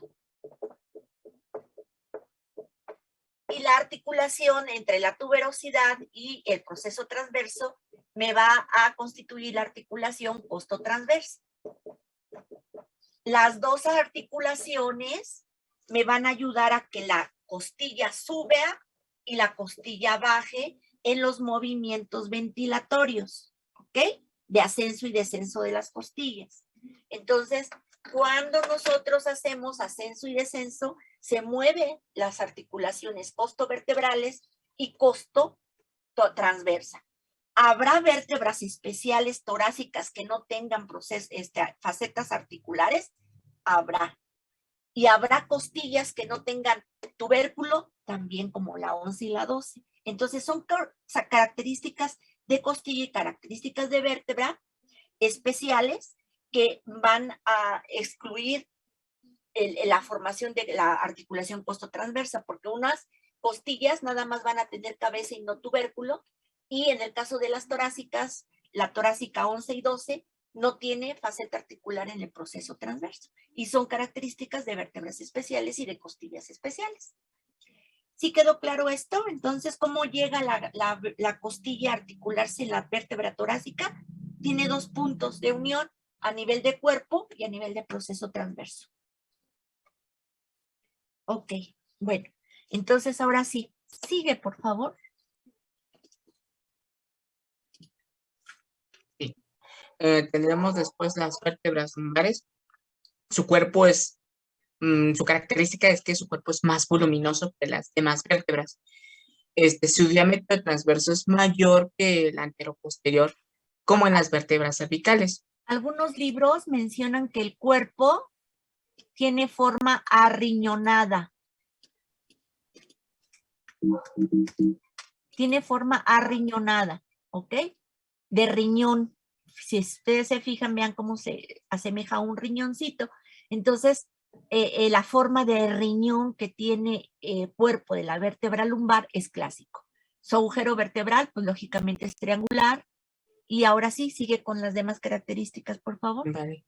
Y la articulación entre la tuberosidad y el proceso transverso me va a constituir la articulación costotransversa. Las dos articulaciones me van a ayudar a que la costilla suba y la costilla baje en los movimientos ventilatorios, ¿ok? De ascenso y descenso de las costillas. Entonces, cuando nosotros hacemos ascenso y descenso, se mueven las articulaciones costovertebrales y costotransversa. ¿Habrá vértebras especiales torácicas que no tengan facetas articulares? Habrá. Y habrá costillas que no tengan tubérculo, también como la 11 y la 12. Entonces son características de costilla y características de vértebra especiales que van a excluir la formación de la articulación costotransversa, porque unas costillas nada más van a tener cabeza y no tubérculo, y en el caso de las torácicas, la torácica 11 y 12 no tiene faceta articular en el proceso transverso, y son características de vértebras especiales y de costillas especiales. ¿Sí quedó claro esto? Entonces, ¿cómo llega la costilla a articularse en la vértebra torácica? Tiene dos puntos de unión a nivel de cuerpo y a nivel de proceso transverso. Ok, bueno, entonces ahora sí, sigue por favor. Sí. Tendremos después las vértebras lumbares. Su cuerpo es, su característica es que su cuerpo es más voluminoso que las demás vértebras. Su diámetro transverso es mayor que el anteroposterior, como en las vértebras cervicales. Algunos libros mencionan que el cuerpo tiene forma arriñonada. Tiene forma arriñonada, ¿ok? De riñón. Si ustedes se fijan, vean cómo se asemeja a un riñoncito. Entonces, la forma de riñón que tiene el cuerpo de la vértebra lumbar es clásico. Su agujero vertebral, pues lógicamente es triangular. Y ahora sí, sigue con las demás características, por favor. Vale.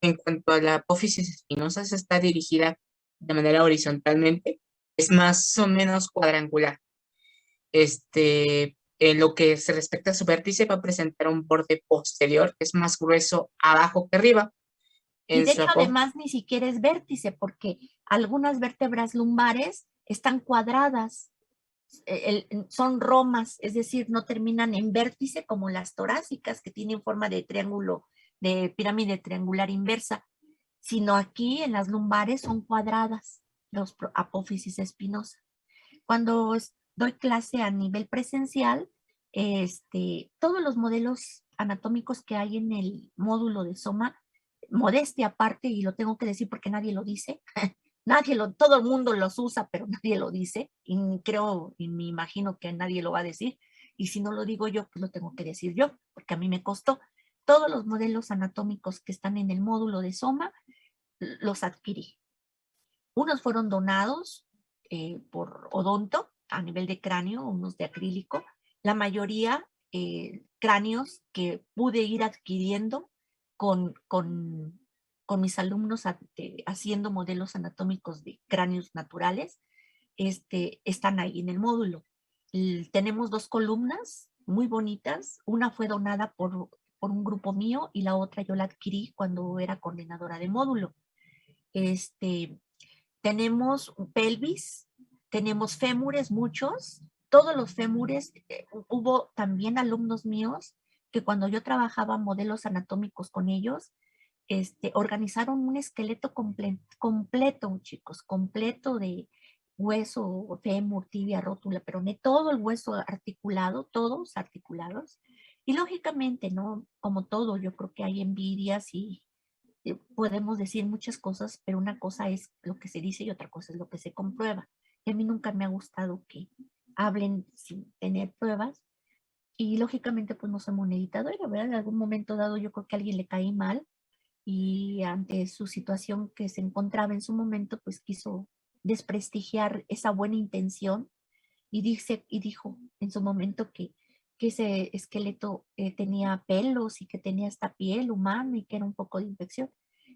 En cuanto a la apófisis espinosa, está dirigida de manera horizontalmente, es más o menos cuadrangular. En lo que se respecta a su vértice, va a presentar un borde posterior que es más grueso abajo que arriba. Y de hecho, además, ni siquiera es vértice, porque algunas vértebras lumbares están cuadradas, son romas, es decir, no terminan en vértice como las torácicas, que tienen forma de triángulo, de pirámide triangular inversa, sino aquí en las lumbares son cuadradas, los apófisis espinosa. Cuando doy clase a nivel presencial, todos los modelos anatómicos que hay en el módulo de Soma, modestia aparte, y lo tengo que decir porque nadie lo dice, todo el mundo los usa, pero nadie lo dice, y creo y me imagino que nadie lo va a decir, y si no lo digo yo, pues lo tengo que decir yo, porque a mí me costó. Todos los modelos anatómicos que están en el módulo de Soma, los adquirí. Unos fueron donados por odonto a nivel de cráneo, unos de acrílico, la mayoría cráneos que pude ir adquiriendo con mis alumnos haciendo modelos anatómicos de cráneos naturales, están ahí en el módulo. Tenemos dos columnas muy bonitas, una fue donada por un grupo mío y la otra yo la adquirí cuando era coordinadora de módulo. Tenemos pelvis, tenemos fémures, muchos, todos los fémures. Hubo también alumnos míos que cuando yo trabajaba modelos anatómicos con ellos, organizaron un esqueleto completo, chicos, completo de hueso, fémur, tibia, rótula, peroné, todo el hueso articulado, todos articulados. Y lógicamente, ¿no? Como todo, yo creo que hay envidias y podemos decir muchas cosas, pero una cosa es lo que se dice y otra cosa es lo que se comprueba. Y a mí nunca me ha gustado que hablen sin tener pruebas. Y lógicamente, pues no soy moneditadora, ¿verdad? En algún momento dado yo creo que a alguien le caí mal y ante su situación que se encontraba en su momento, pues quiso desprestigiar esa buena intención y dijo en su momento que que ese esqueleto tenía pelos y que tenía esta piel humana y que era un poco de infección.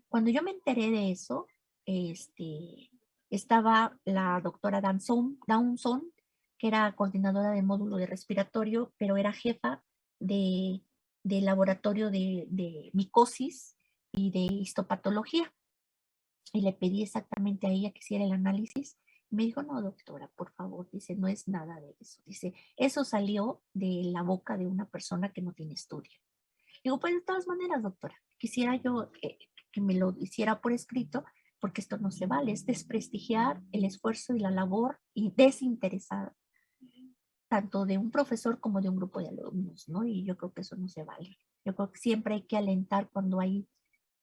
Cuando yo me enteré de eso, estaba la doctora Downson, que era coordinadora de módulo de respiratorio, pero era jefa de laboratorio de micosis y de histopatología. Y le pedí exactamente a ella que hiciera el análisis. Me dijo, no, doctora, por favor, dice, no es nada de eso. Dice, eso salió de la boca de una persona que no tiene estudio. Digo, pues de todas maneras, doctora, quisiera yo que me lo hiciera por escrito, porque esto no se vale, es desprestigiar el esfuerzo y la labor y desinteresada, tanto de un profesor como de un grupo de alumnos, ¿no? Y yo creo que eso no se vale. Yo creo que siempre hay que alentar cuando hay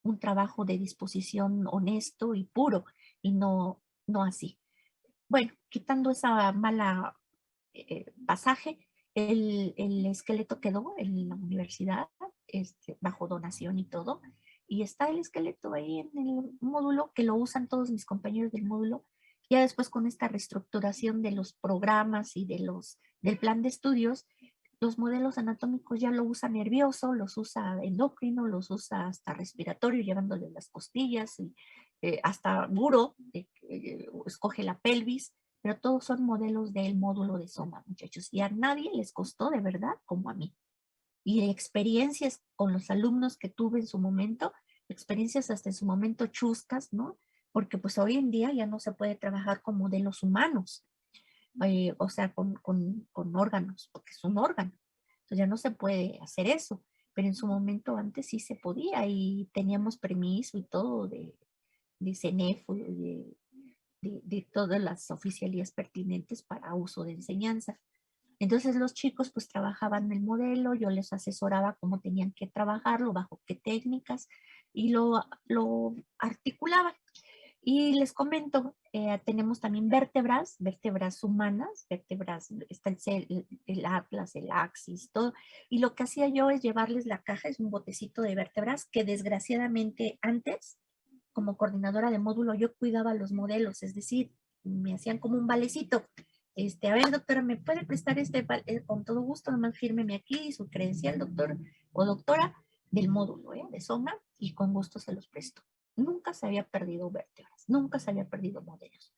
un trabajo de disposición honesto y puro, y no así. Bueno, quitando esa mala pasaje, el esqueleto quedó en la universidad, bajo donación y todo, y está el esqueleto ahí en el módulo, que lo usan todos mis compañeros del módulo. Ya después, con esta reestructuración de los programas y del plan de estudios, los modelos anatómicos ya lo usa nervioso, los usa endocrino, los usa hasta respiratorio, llevándole las costillas, y hasta Guro escoge la pelvis, pero todos son modelos del módulo de Soma, muchachos, y a nadie les costó de verdad como a mí. Y experiencias con los alumnos que tuve en su momento, experiencias hasta en su momento chuscas, ¿no? Porque pues hoy en día ya no se puede trabajar con modelos humanos, o sea, con órganos, porque es un órgano. Entonces ya no se puede hacer eso, pero en su momento antes sí se podía y teníamos permiso y todo de CENEFO, de todas las oficialías pertinentes para uso de enseñanza. Entonces los chicos pues trabajaban el modelo, yo les asesoraba cómo tenían que trabajarlo, bajo qué técnicas, y lo articulaban. Y les comento, tenemos también vértebras humanas, vértebras, está el atlas, el axis, todo. Y lo que hacía yo es llevarles la caja, es un botecito de vértebras que desgraciadamente antes, como coordinadora de módulo, yo cuidaba los modelos, es decir, me hacían como un valecito. A ver, doctora, ¿me puede prestar con todo gusto? Nomás fírmeme aquí su credencial, doctor o doctora, del módulo, de Soma, y con gusto se los presto. Nunca se había perdido vértebras, nunca se había perdido modelos.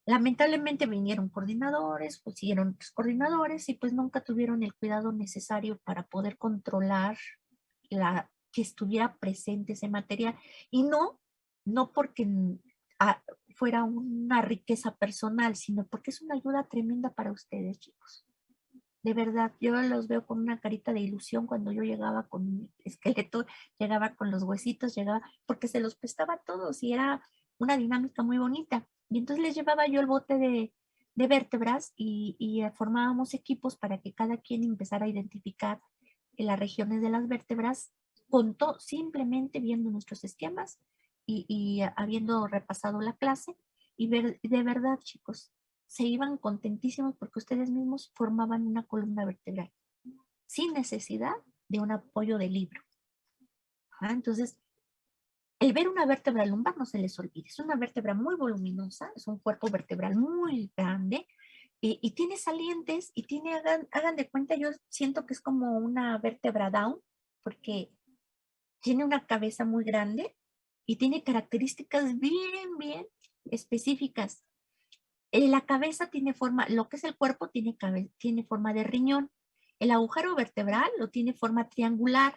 Lamentablemente vinieron coordinadores, pues siguieron otros coordinadores y pues nunca tuvieron el cuidado necesario para poder controlar que estuviera presente ese material. Y no porque fuera una riqueza personal, sino porque es una ayuda tremenda para ustedes, chicos. De verdad, yo los veo con una carita de ilusión cuando yo llegaba con mi esqueleto, llegaba con los huesitos, llegaba, porque se los prestaba a todos y era una dinámica muy bonita. Y entonces les llevaba yo el bote de vértebras y formábamos equipos para que cada quien empezara a identificar las regiones de las vértebras, simplemente viendo nuestros esquemas y habiendo repasado la clase. Y de verdad, chicos, se iban contentísimos porque ustedes mismos formaban una columna vertebral sin necesidad de un apoyo de libro. Entonces, el ver una vértebra lumbar no se les olvide. Es una vértebra muy voluminosa, es un cuerpo vertebral muy grande y tiene salientes y hagan de cuenta, yo siento que es como una vértebra down porque tiene una cabeza muy grande y tiene características bien específicas. La cabeza tiene forma, lo que es el cuerpo tiene forma de riñón. El agujero vertebral lo tiene forma triangular.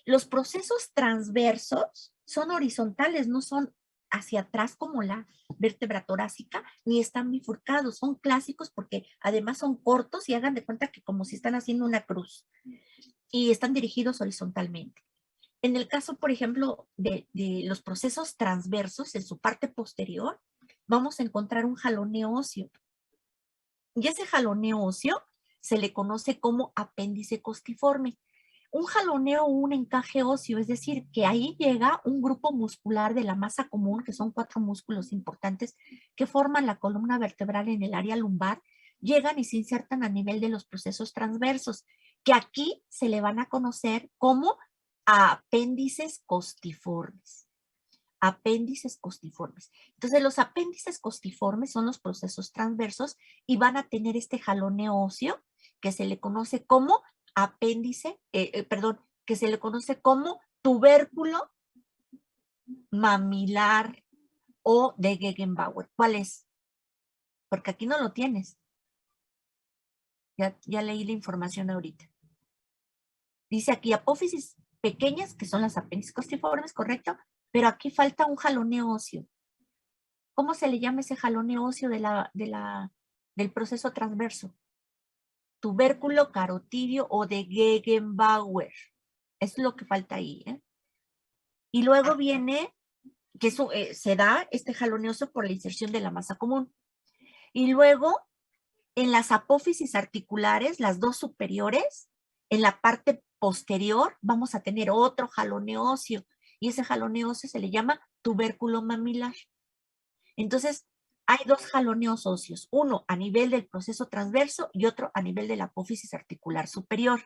Los procesos transversos son horizontales, no son hacia atrás como la vértebra torácica, ni están bifurcados, son clásicos porque además son cortos y hagan de cuenta que como si están haciendo una cruz y están dirigidos horizontalmente. En el caso, por ejemplo, de los procesos transversos, en su parte posterior, vamos a encontrar un jaloneo óseo. Y ese jaloneo óseo se le conoce como apéndice costiforme. Un jaloneo o un encaje óseo, es decir, que ahí llega un grupo muscular de la masa común, que son 4 músculos importantes que forman la columna vertebral en el área lumbar, llegan y se insertan a nivel de los procesos transversos, que aquí se le van a conocer como apéndices costiformes. Apéndices costiformes. Entonces, los apéndices costiformes son los procesos transversos y van a tener este jaloneo óseo que se le conoce como apéndice, que se le conoce como tubérculo mamilar o de Gegenbauer. ¿Cuál es? Porque aquí no lo tienes. Ya leí la información ahorita. Dice aquí apófisis pequeñas, que son las apéndices costiformes, ¿correcto? Pero aquí falta un jaloneo óseo. ¿Cómo se le llama ese jaloneo óseo del proceso transverso? Tubérculo carotidio o de Gegenbauer. Es lo que falta ahí, ¿eh? Y luego viene, que eso, se da este jaloneo óseo por la inserción de la masa común. Y luego, en las apófisis articulares, las dos superiores, en la parte posterior, vamos a tener otro jaloneo óseo. Y ese jaloneo óseo se le llama tubérculo mamilar. Entonces, hay dos jaloneos óseos, uno a nivel del proceso transverso y otro a nivel de la apófisis articular superior.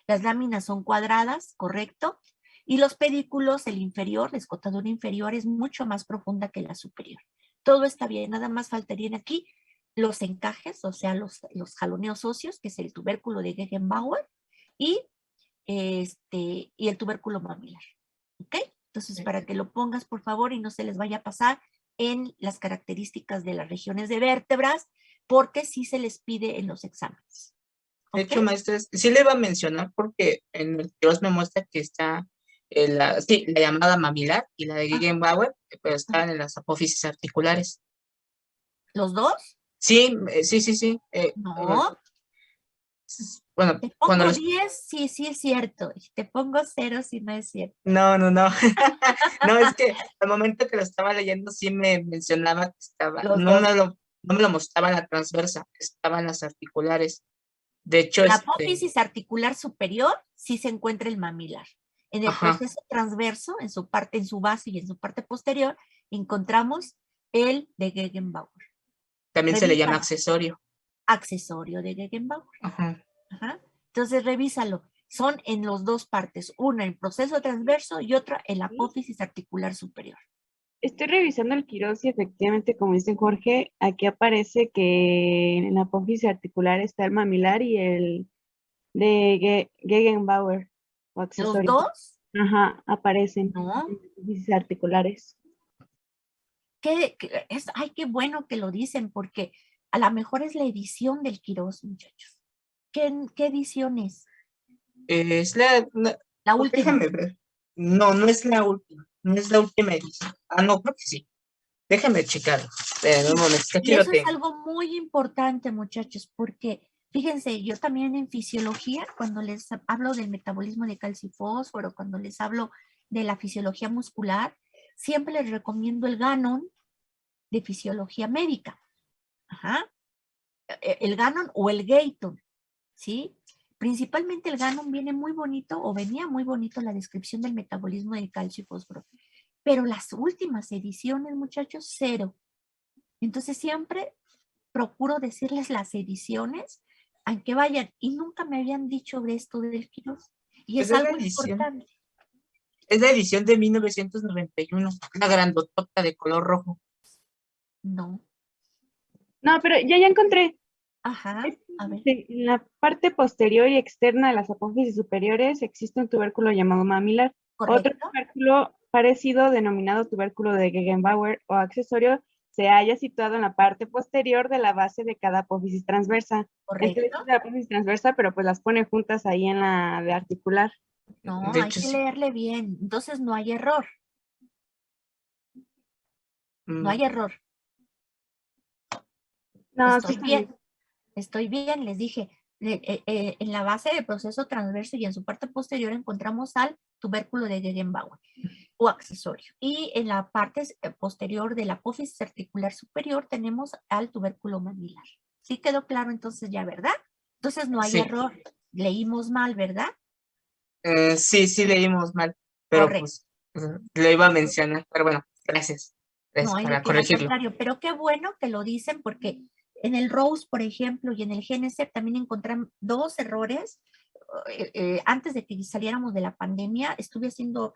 Las láminas son cuadradas, ¿correcto? Y los pedículos, el inferior, la escotadura inferior es mucho más profunda que la superior. Todo está bien, nada más faltarían aquí los encajes, o sea, los jaloneos óseos, que es el tubérculo de Gegenbauer y el tubérculo mamilar. ¿Ok? Entonces, para que lo pongas, por favor, y no se les vaya a pasar en las características de las regiones de vértebras, porque sí se les pide en los exámenes. De ¿Ok? hecho, maestras, sí le iba a mencionar porque en el Quiroz me muestra que está la llamada mamilar y la de Gegenbauer, pero están en las apófisis articulares. ¿Los dos? Sí, sí. No. Bueno, Te cuando pongo los... 10, sí es cierto. Y te pongo 0 si no es cierto. No. No, es que al momento que lo estaba leyendo sí me mencionaba que estaba, Los dos. no me lo mostraba en la transversa, estaban las articulares. De hecho, La apófisis articular superior sí se encuentra el mamilar. En el ajá, proceso transverso, en su base y en su parte posterior, encontramos el de Gegenbauer. también se le llama Revísalo. accesorio. Accesorio de Gegenbauer. Ajá. Ajá. Entonces, revísalo. Son en las dos partes, una en proceso transverso y otra en la apófisis articular superior. Estoy revisando el Quiroz y efectivamente, como dice Jorge, aquí aparece que en la apófisis articular está el mamilar y el de Gegenbauer o ¿Los accesorio. dos? Ajá, aparecen No. en las apófisis articulares. Ay, qué bueno que lo dicen, porque a lo mejor es la edición del Quiroz, muchachos. ¿Qué edición es? Es La última. déjame ver. No es la última. No es la última edición. Ah, no, creo que sí. Déjame checar. Un momento, que aquí Y lo eso es tengo. algo muy importante, muchachos, porque fíjense, yo también en fisiología, cuando les hablo del metabolismo de calcio y fósforo, cuando les hablo de la fisiología muscular, siempre les recomiendo el Gannon de fisiología médica. Ajá. El Gannon o el Gayton, ¿sí? Principalmente el Gannon viene muy bonito, o venía muy bonito la descripción del metabolismo de calcio y fósforo. Pero las últimas ediciones, muchachos, 0. Entonces siempre procuro decirles las ediciones, aunque vayan, y nunca me habían dicho de esto del Quiroz. Y Pues es algo importante. es la edición de 1991. Una grandotota de color rojo. No. No, pero ya encontré. Ajá, a ver. Sí, en la parte posterior y externa de las apófisis superiores existe un tubérculo llamado mamilar. Otro ¿Correcto? tubérculo parecido, denominado tubérculo de Gegenbauer o accesorio, se halla situado en la parte posterior de la base de cada apófisis transversa. Este es ¿Correcto? la apófisis transversa, pero pues las pone juntas ahí en la de articular. No, De hay hecho, que sí. leerle bien. Entonces no hay error. No hay error. No, sí Estoy está bien. bien. Estoy bien, les dije. En la base del proceso transverso y en su parte posterior encontramos al tubérculo de Gegenbauer o accesorio. Y en la parte posterior de la apófisis articular superior tenemos al tubérculo mamilar. ¿Sí quedó claro entonces ya, verdad? Entonces no hay Sí. error. Leímos mal, ¿verdad? Sí leímos mal, pero Correcto. pues lo iba a mencionar. Pero bueno, gracias. No Gracias hay de para qué, al corregirlo. contrario, pero qué bueno que lo dicen porque en el Rose, por ejemplo, y en el GNC también encontramos 2 errores. Antes de que saliéramos de la pandemia, estuve haciendo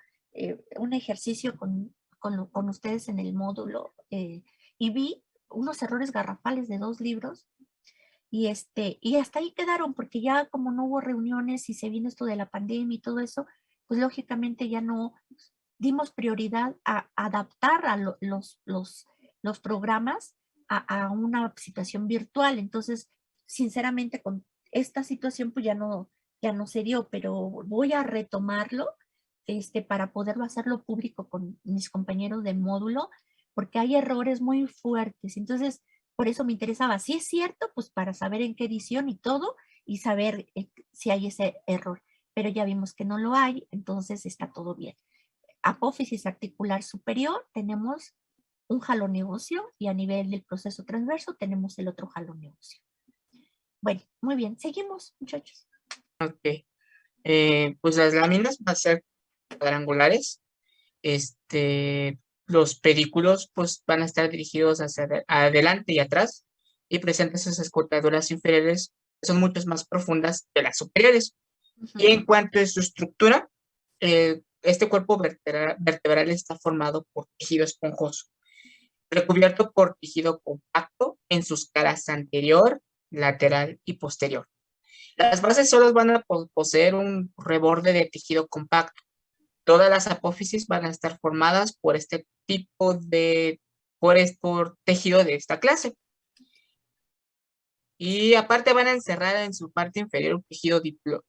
un ejercicio con ustedes en el módulo y vi unos errores garrafales de 2 libros y hasta ahí quedaron, porque ya como no hubo reuniones y se vino esto de la pandemia y todo eso, pues lógicamente ya no dimos prioridad a adaptar a los programas a una situación virtual. Entonces, sinceramente, con esta situación, pues ya no se dio, pero voy a retomarlo para poderlo hacerlo público con mis compañeros de módulo, porque hay errores muy fuertes. Entonces, por eso me interesaba. Si es cierto, pues para saber en qué edición y todo, y saber si hay ese error. Pero ya vimos que no lo hay, entonces está todo bien. Apófisis articular superior, tenemos un jalón negocio y a nivel del proceso transverso tenemos el otro jalón negocio. Bueno, muy bien, seguimos, muchachos. Ok. Pues las láminas van a ser cuadrangulares. Los pedículos pues van a estar dirigidos hacia adelante y atrás y presentan sus escotaduras inferiores que son mucho más profundas que las superiores. Y en cuanto a su estructura, este cuerpo vertebral está formado por tejido esponjoso, recubierto por tejido compacto en sus caras anterior, lateral y posterior. Las bases solo van a poseer un reborde de tejido compacto. Todas las apófisis van a estar formadas por este tipo de, por tejido de esta clase. Y aparte van a encerrar en su parte inferior un tejido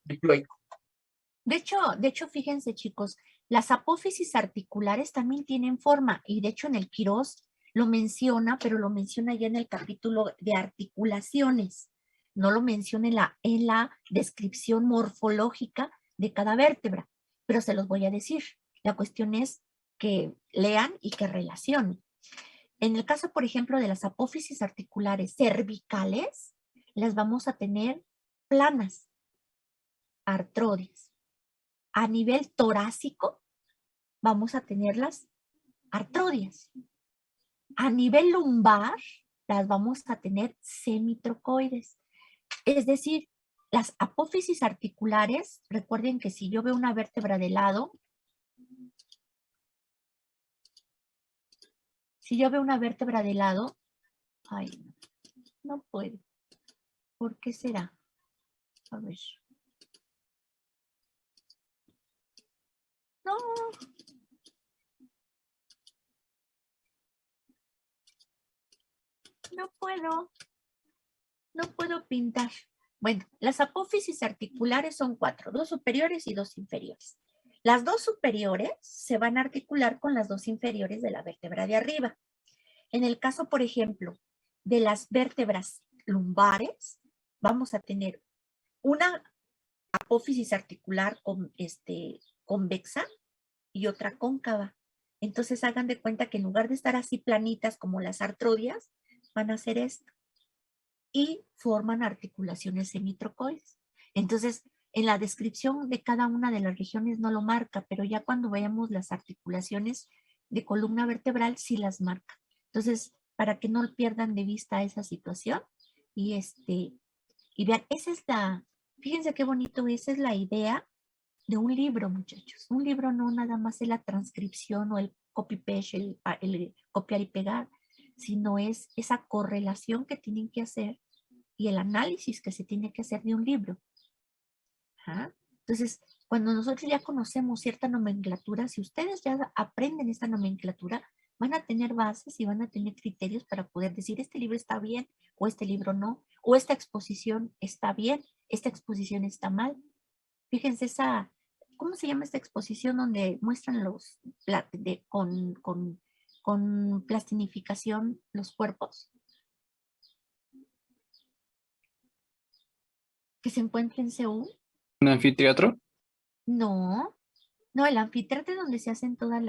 diploico. De hecho, fíjense, chicos, las apófisis articulares también tienen forma, y de hecho en el Quirós lo menciona, pero lo menciona ya en el capítulo de articulaciones. No lo menciona en la descripción morfológica de cada vértebra, pero se los voy a decir. La cuestión es que lean y que relacionen. En el caso, por ejemplo, de las apófisis articulares cervicales, las vamos a tener planas, artrodias. A nivel torácico, vamos a tener las artrodias. A nivel lumbar, las vamos a tener semitrocoides. Es decir, las apófisis articulares, recuerden que si yo veo una vértebra de lado, ay, no puedo. ¿Por qué será? A ver. No. No puedo pintar. Bueno, las apófisis articulares son 4, 2 superiores y 2 inferiores. Las 2 superiores se van a articular con las 2 inferiores de la vértebra de arriba. En el caso, por ejemplo, de las vértebras lumbares, vamos a tener una apófisis articular convexa y otra cóncava. Entonces hagan de cuenta que en lugar de estar así planitas como las artrodias, van a hacer esto y forman articulaciones semitrocoides. Entonces, en la descripción de cada una de las regiones no lo marca, pero ya cuando veamos las articulaciones de columna vertebral sí las marca. Entonces, para que no pierdan de vista esa situación y vean, fíjense qué bonito, esa es la idea de un libro, muchachos. Un libro no nada más es la transcripción o el copy-paste, el copiar y pegar, sino es esa correlación que tienen que hacer y el análisis que se tiene que hacer de un libro. ¿Ah? Entonces, cuando nosotros ya conocemos cierta nomenclatura, si ustedes ya aprenden esta nomenclatura, van a tener bases y van a tener criterios para poder decir este libro está bien o este libro no, o esta exposición está bien, esta exposición está mal. Fíjense ¿cómo se llama esta exposición donde muestran con plastinificación los cuerpos? Que se encuentra en Seúl. ¿Un anfiteatro? No, el anfiteatro es donde se hacen todas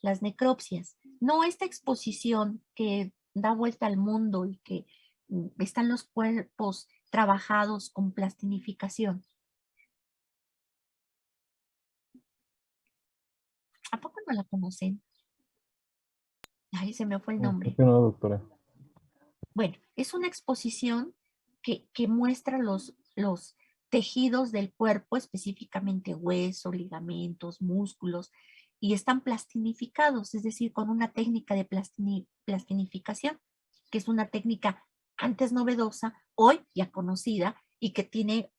las necropsias. No esta exposición que da vuelta al mundo y que están los cuerpos trabajados con plastinificación. ¿A poco no la conocen? Ay, se me fue el nombre. No, doctora. Bueno, es una exposición que muestra los tejidos del cuerpo, específicamente hueso, ligamentos, músculos, y están plastinificados, es decir, con una técnica de plastinificación, que es una técnica antes novedosa, hoy ya conocida y que tiene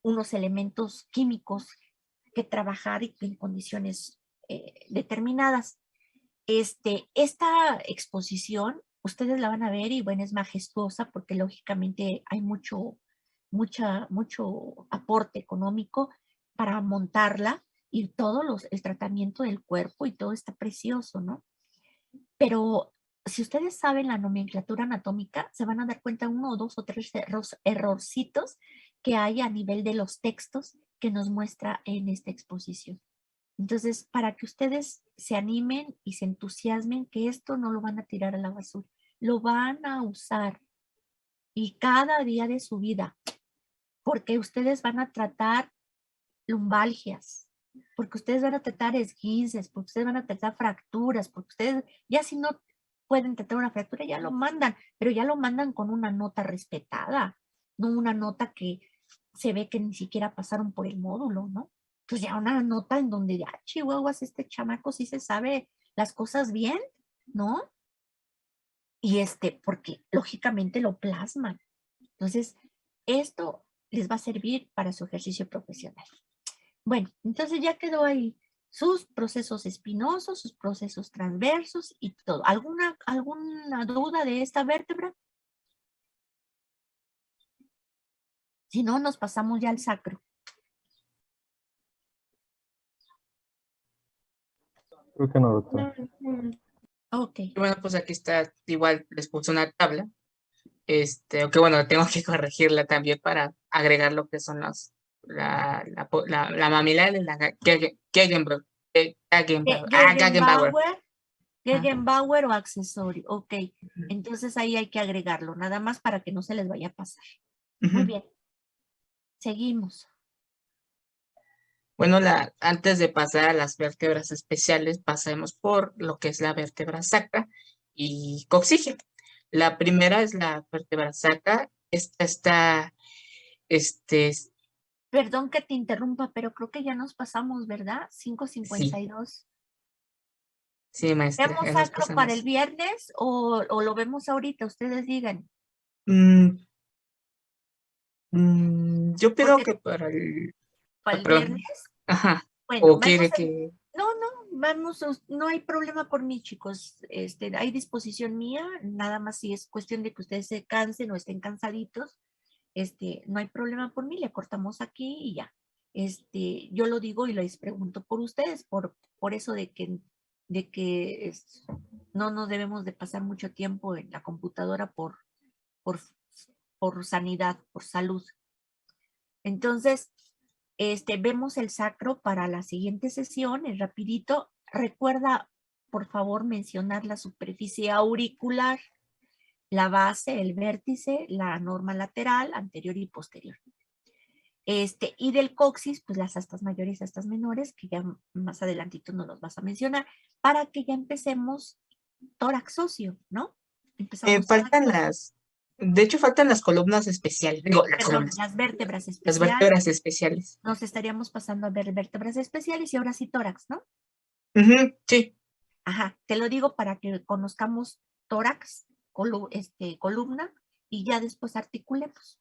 unos elementos químicos que trabajar y en condiciones determinadas. Esta exposición, ustedes la van a ver y bueno, es majestuosa porque lógicamente hay mucho aporte económico para montarla y el tratamiento del cuerpo y todo está precioso, ¿no? Pero si ustedes saben la nomenclatura anatómica, se van a dar cuenta 1 o 2 o 3 errorcitos que hay a nivel de los textos que nos muestra en esta exposición. Entonces, para que ustedes se animen y se entusiasmen que esto no lo van a tirar a la basura, lo van a usar y cada día de su vida, porque ustedes van a tratar lumbalgias, porque ustedes van a tratar esguinces, porque ustedes van a tratar fracturas, porque ustedes ya si no pueden tratar una fractura ya lo mandan, pero ya lo mandan con una nota respetada, no una nota que se ve que ni siquiera pasaron por el módulo, ¿no? Pues ya una nota en donde ya, chihuahuas, este chamaco sí se sabe las cosas bien, ¿no? Y porque lógicamente lo plasman. Entonces, esto les va a servir para su ejercicio profesional. Bueno, entonces ya quedó ahí sus procesos espinosos, sus procesos transversos y todo. ¿Alguna duda de esta vértebra? Si no, nos pasamos ya al sacro. Creo que no, doctora. Ok. Y bueno, pues aquí está, igual les puse una tabla. Aunque bueno, tengo que corregirla también para agregar lo que son la mamilar y la Gegenbauer. Gegenbauer. Gegenbauer o accesorio. Ok. Entonces ahí hay que agregarlo, nada más para que no se les vaya a pasar. Muy bien. Seguimos. Bueno, antes de pasar a las vértebras especiales, pasemos por lo que es la vértebra sacra y coxígeno. La primera es la vértebra sacra. Esta está, Perdón que te interrumpa, pero creo que ya nos pasamos, ¿verdad? 5:52. sí, maestra. ¿Vemos Ya nos sacro para el pasamos. viernes o lo vemos ahorita? Ustedes digan. Yo creo Porque que para el... para el perdón. viernes, Ajá. bueno, O vamos quiere que... no, no hay problema por mí, chicos. Hay disposición mía, nada más si es cuestión de que ustedes se cansen o estén cansaditos, no hay problema por mí, le cortamos aquí y ya. Yo lo digo y les pregunto por ustedes, por eso de que no nos debemos de pasar mucho tiempo en la computadora por sanidad, por salud. Entonces, vemos el sacro para la siguiente sesión, es rapidito. Recuerda, por favor, mencionar la superficie auricular, la base, el vértice, la norma lateral, anterior y posterior. Y del coxis, pues las astas mayores y astas menores, que ya más adelantito nos los vas a mencionar, para que ya empecemos tórax óseo, ¿no? Empezamos faltan de hecho, faltan las columnas especiales. Digo, las vértebras las especiales. vértebras especiales. Nos estaríamos pasando a ver vértebras especiales y ahora sí tórax, ¿no? Sí. Ajá, te lo digo para que conozcamos tórax, columna y ya después articulemos.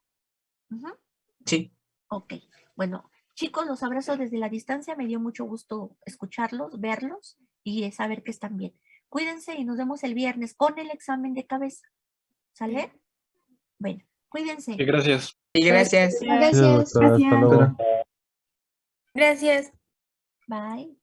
Sí. Ok, bueno, chicos, los abrazo desde la distancia, me dio mucho gusto escucharlos, verlos y saber que están bien. Cuídense y nos vemos el viernes con el examen de cabeza. ¿Sale? Bueno, cuídense. Sí, gracias. Sí, gracias. Sí, doctora, hasta luego. Gracias. Bye.